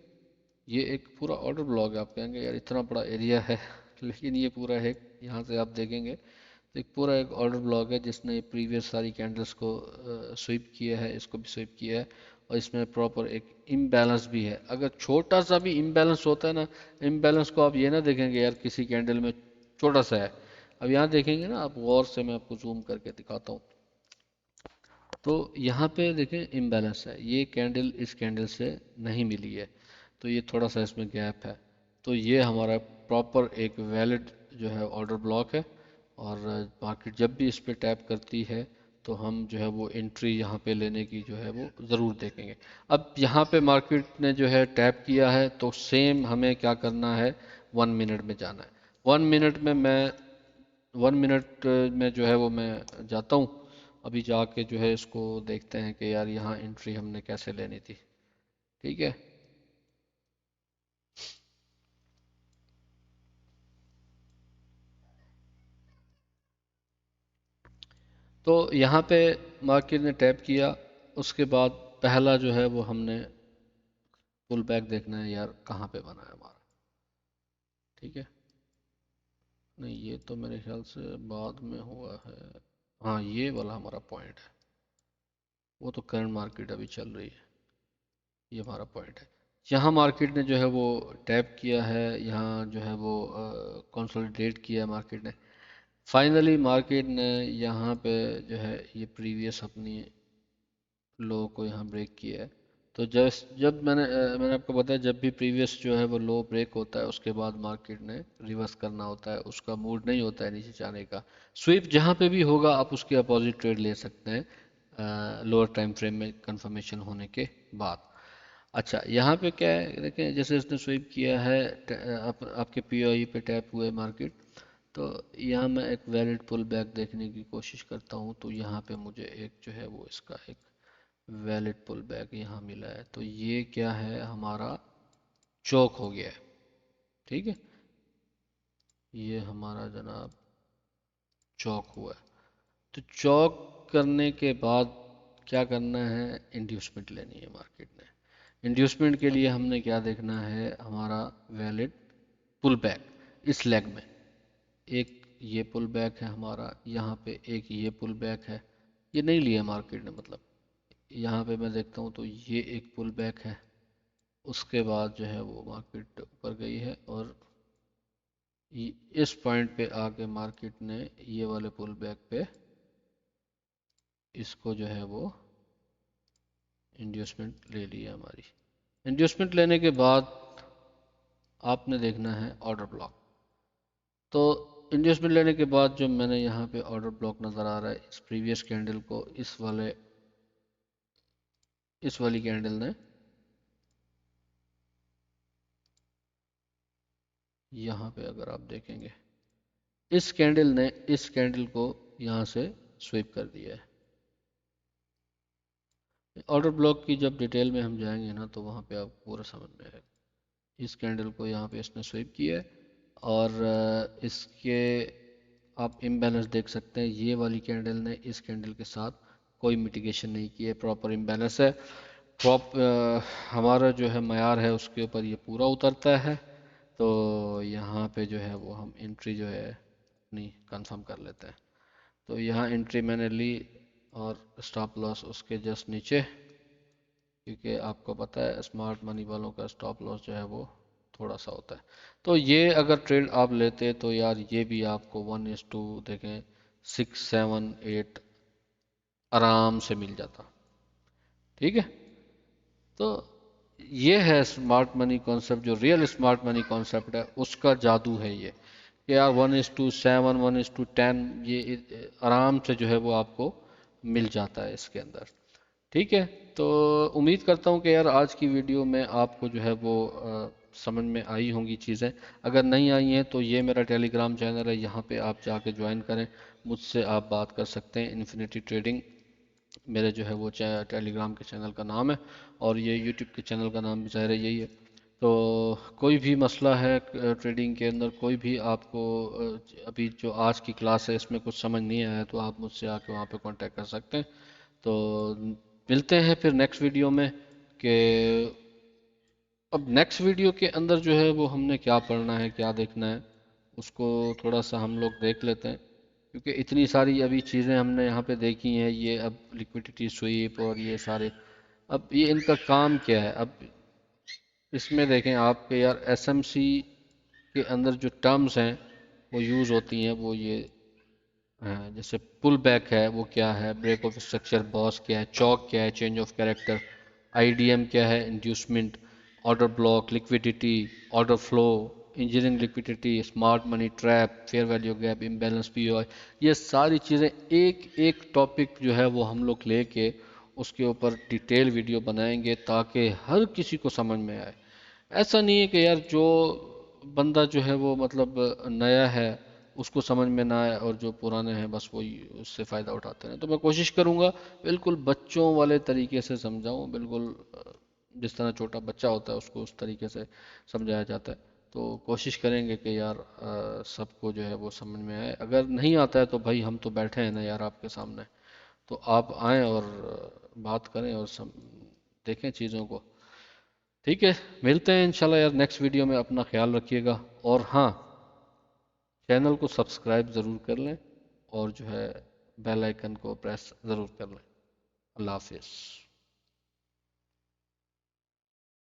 یہ ایک پورا آرڈر بلاک ہے. آپ کہیں گے یار اتنا بڑا ایریا ہے لیکن یہ پورا ہے. یہاں سے آپ دیکھیں گے تو ایک پورا ایک آرڈر بلاک ہے جس نے پریویس ساری کینڈلز کو سویپ کیا ہے، اس کو بھی سویپ کیا ہے. اور اس میں پراپر ایک امبیلنس بھی ہے. اگر چھوٹا سا بھی امبیلنس ہوتا ہے نا، امبیلنس کو آپ یہ نہ دیکھیں گے یار کسی کینڈل میں چھوٹا سا ہے. اب یہاں دیکھیں گے نا آپ غور سے، میں آپ کو زوم کر کے دکھاتا ہوں. تو یہاں پہ دیکھیں امبیلنس ہے، یہ کینڈل اس کینڈل سے نہیں ملی ہے، تو یہ تھوڑا سا اس میں گیپ ہے. تو یہ ہمارا پراپر ایک ویلڈ جو ہے آرڈر بلاک ہے. اور مارکیٹ جب بھی اس پہ ٹیپ کرتی ہے تو ہم جو ہے وہ انٹری یہاں پہ لینے کی جو ہے وہ ضرور دیکھیں گے. اب یہاں پہ مارکیٹ نے جو ہے ٹیپ کیا ہے تو سیم ہمیں کیا کرنا ہے، 1 منٹ میں جانا ہے. 1 منٹ میں 1 منٹ میں جو ہے وہ میں جاتا ہوں. ابھی جا کے جو ہے اس کو دیکھتے ہیں کہ یار یہاں انٹری ہم نے کیسے لینی تھی. ٹھیک ہے. تو یہاں پہ مارکیٹ نے ٹیپ کیا، اس کے بعد پہلا جو ہے وہ ہم نے پل بیک دیکھنا ہے یار کہاں پہ بنا ہے ہمارا. ٹھیک ہے. نہیں یہ تو میرے خیال سے بعد میں ہوا ہے. ہاں یہ والا ہمارا پوائنٹ ہے، وہ تو کرنٹ مارکیٹ ابھی چل رہی ہے. یہ ہمارا پوائنٹ ہے. یہاں مارکیٹ نے جو ہے وہ ٹیپ کیا ہے، یہاں جو ہے وہ کنسولیڈیٹ کیا ہے مارکیٹ نے. فائنلی مارکیٹ نے یہاں پہ جو ہے یہ پریویس اپنی لو کو یہاں بریک کیا ہے. تو جب میں نے آپ کو بتایا جب بھی پریویس جو ہے وہ لو بریک ہوتا ہے اس کے بعد مارکیٹ نے ریورس کرنا ہوتا ہے. اس کا موڈ نہیں ہوتا ہے نیچے جانے کا. سویپ جہاں پہ بھی ہوگا آپ اس کے اپوزٹ ٹریڈ لے سکتے ہیں لوور ٹائم فریم میں کنفرمیشن ہونے کے بعد. اچھا یہاں پہ کیا ہے دیکھیں، جیسے اس نے سویپ کیا ہے آپ کے پی او ای پہ ٹیپ ہوئے مارکیٹ. تو یہاں میں ایک ویلڈ پل بیک دیکھنے کی کوشش کرتا ہوں. تو یہاں پہ مجھے ایک جو ہے وہ اس کا ایک ویلڈ پل بیک یہاں ملا ہے. تو یہ کیا ہے، ہمارا چوک ہو گیا ہے. ٹھیک ہے، یہ ہمارا جناب چوک ہوا ہے. تو چوک کرنے کے بعد کیا کرنا ہے، انڈیوسمنٹ لینی ہے مارکیٹ نے. انڈیوسمنٹ کے لیے ہم نے کیا دیکھنا ہے، ہمارا ویلڈ پل بیک اس لیگ میں. ایک یہ پل بیک ہے ہمارا، یہاں پہ ایک یہ پل بیک ہے. یہ نہیں لیا مارکیٹ نے، مطلب یہاں پہ میں دیکھتا ہوں تو یہ ایک پل بیک ہے. اس کے بعد جو ہے وہ مارکیٹ اوپر گئی ہے اور اس پوائنٹ پہ آ کے مارکیٹ نے یہ والے پل بیک پہ اس کو جو ہے وہ انڈیوسمنٹ لے لی ہے ہماری. انڈیوسمنٹ لینے کے بعد آپ نے دیکھنا ہے آرڈر بلاک. تو انڈیوسمنٹ لینے کے بعد جو میں نے یہاں پہ آرڈر بلاک نظر آ رہا ہے، اس پریویس کینڈل کو اس والی کینڈل نے یہاں پہ اگر آپ دیکھیں گے اس کینڈل نے اس کینڈل کو یہاں سے سویپ کر دیا ہے. آرڈر بلاک کی جب ڈیٹیل میں ہم جائیں گے نا تو وہاں پہ آپ پورا سمجھ میں آئے گا. اس کینڈل کو یہاں پہ اس نے سویپ کیا ہے اور اس کے آپ امبیلنس دیکھ سکتے ہیں. یہ والی کینڈل نے اس کینڈل کے ساتھ کوئی میٹیگیشن نہیں کی ہے، پراپر امبیلنس ہے. ہمارا جو ہے معیار ہے اس کے اوپر یہ پورا اترتا ہے. تو یہاں پہ جو ہے وہ ہم انٹری جو ہے اپنی کنفرم کر لیتے ہیں. تو یہاں انٹری میں نے لی اور اسٹاپ لاس اس کے جسٹ نیچے، کیونکہ آپ کو پتہ ہے اسمارٹ منی والوں کا اسٹاپ لاس جو ہے وہ تھوڑا سا ہوتا ہے. تو یہ اگر ٹریڈ آپ لیتے تو یار یہ بھی آپ کو 1:2 دیکھیں 6 7 8 آرام سے مل جاتا. ٹھیک ہے. تو یہ ہے اسمارٹ منی کانسیپٹ، جو ریئل اسمارٹ منی کانسیپٹ ہے اس کا جادو ہے یہ کہ یار 1:7 1:10 یہ آرام سے جو ہے وہ آپ کو مل جاتا ہے اس کے اندر. ٹھیک ہے. تو امید کرتا ہوں کہ یار آج کی ویڈیو میں آپ کو جو ہے وہ سمجھ میں آئی ہوں گی چیزیں. اگر نہیں آئی ہیں تو یہ میرا ٹیلی گرام چینل ہے، یہاں پہ آپ جا کے جوائن کریں، مجھ سے آپ بات کر سکتے ہیں. انفینٹی ٹریڈنگ میرے جو ہے وہ ٹیلی گرام کے چینل کا نام ہے اور یہ یوٹیوب کے چینل کا نام بھی ظاہر ہے یہی ہے. تو کوئی بھی مسئلہ ہے ٹریڈنگ کے اندر، کوئی بھی آپ کو ابھی جو آج کی کلاس ہے اس میں کچھ سمجھ نہیں آیا تو آپ مجھ سے آ کے وہاں پہ کانٹیکٹ کر سکتے ہیں. تو ملتے ہیں پھر نیکسٹ ویڈیو میں کہ اب نیکسٹ ویڈیو کے اندر جو ہے وہ ہم نے کیا پڑھنا ہے، کیا دیکھنا ہے، اس کو تھوڑا سا ہم لوگ دیکھ لیتے ہیں. کیونکہ اتنی ساری ابھی چیزیں ہم نے یہاں پہ دیکھی ہیں، یہ اب لکوڈیٹی سویپ اور یہ سارے، اب یہ ان کا کام کیا ہے. اب اس میں دیکھیں آپ کہ یار ایس ایم سی کے اندر جو ٹرمز ہیں وہ یوز ہوتی ہیں، وہ یہ جیسے پل بیک ہے وہ کیا ہے، بریک آف اسٹرکچر باس کیا ہے، چوک کیا ہے، change of character, I D M کیا ہے، inducement, order block, liquidity, order flow, engineering liquidity, smart money trap, fair value gap, imbalance P O I. یہ ساری چیزیں ایک ایک ٹاپک جو ہے وہ ہم لوگ لے کے اس کے اوپر ڈیٹیل ویڈیو بنائیں گے تاکہ ہر کسی کو سمجھ میں آئے. ایسا نہیں ہے کہ یار جو بندہ جو ہے وہ مطلب نیا ہے اس کو سمجھ میں نہ آئے اور جو پرانے ہیں بس وہی اس سے فائدہ اٹھاتے ہیں. تو میں کوشش کروں گا بالکل بچوں والے طریقے سے سمجھاؤں، بالکل جس طرح چھوٹا بچہ ہوتا ہے اس کو اس طریقے سے سمجھایا جاتا ہے. تو کوشش کریں گے کہ یار سب کو جو ہے وہ سمجھ میں آئے. اگر نہیں آتا ہے تو بھائی ہم تو بیٹھے ہیں نا یار آپ کے سامنے، تو آپ آئیں اور بات کریں اور دیکھیں چیزوں کو. ٹھیک ہے، ملتے ہیں انشاءاللہ یار نیکسٹ ویڈیو میں. اپنا خیال رکھیے گا، اور ہاں چینل کو سبسکرائب ضرور کر لیں اور جو ہے بیل آئیکن کو پریس ضرور کر لیں. اللہ حافظ.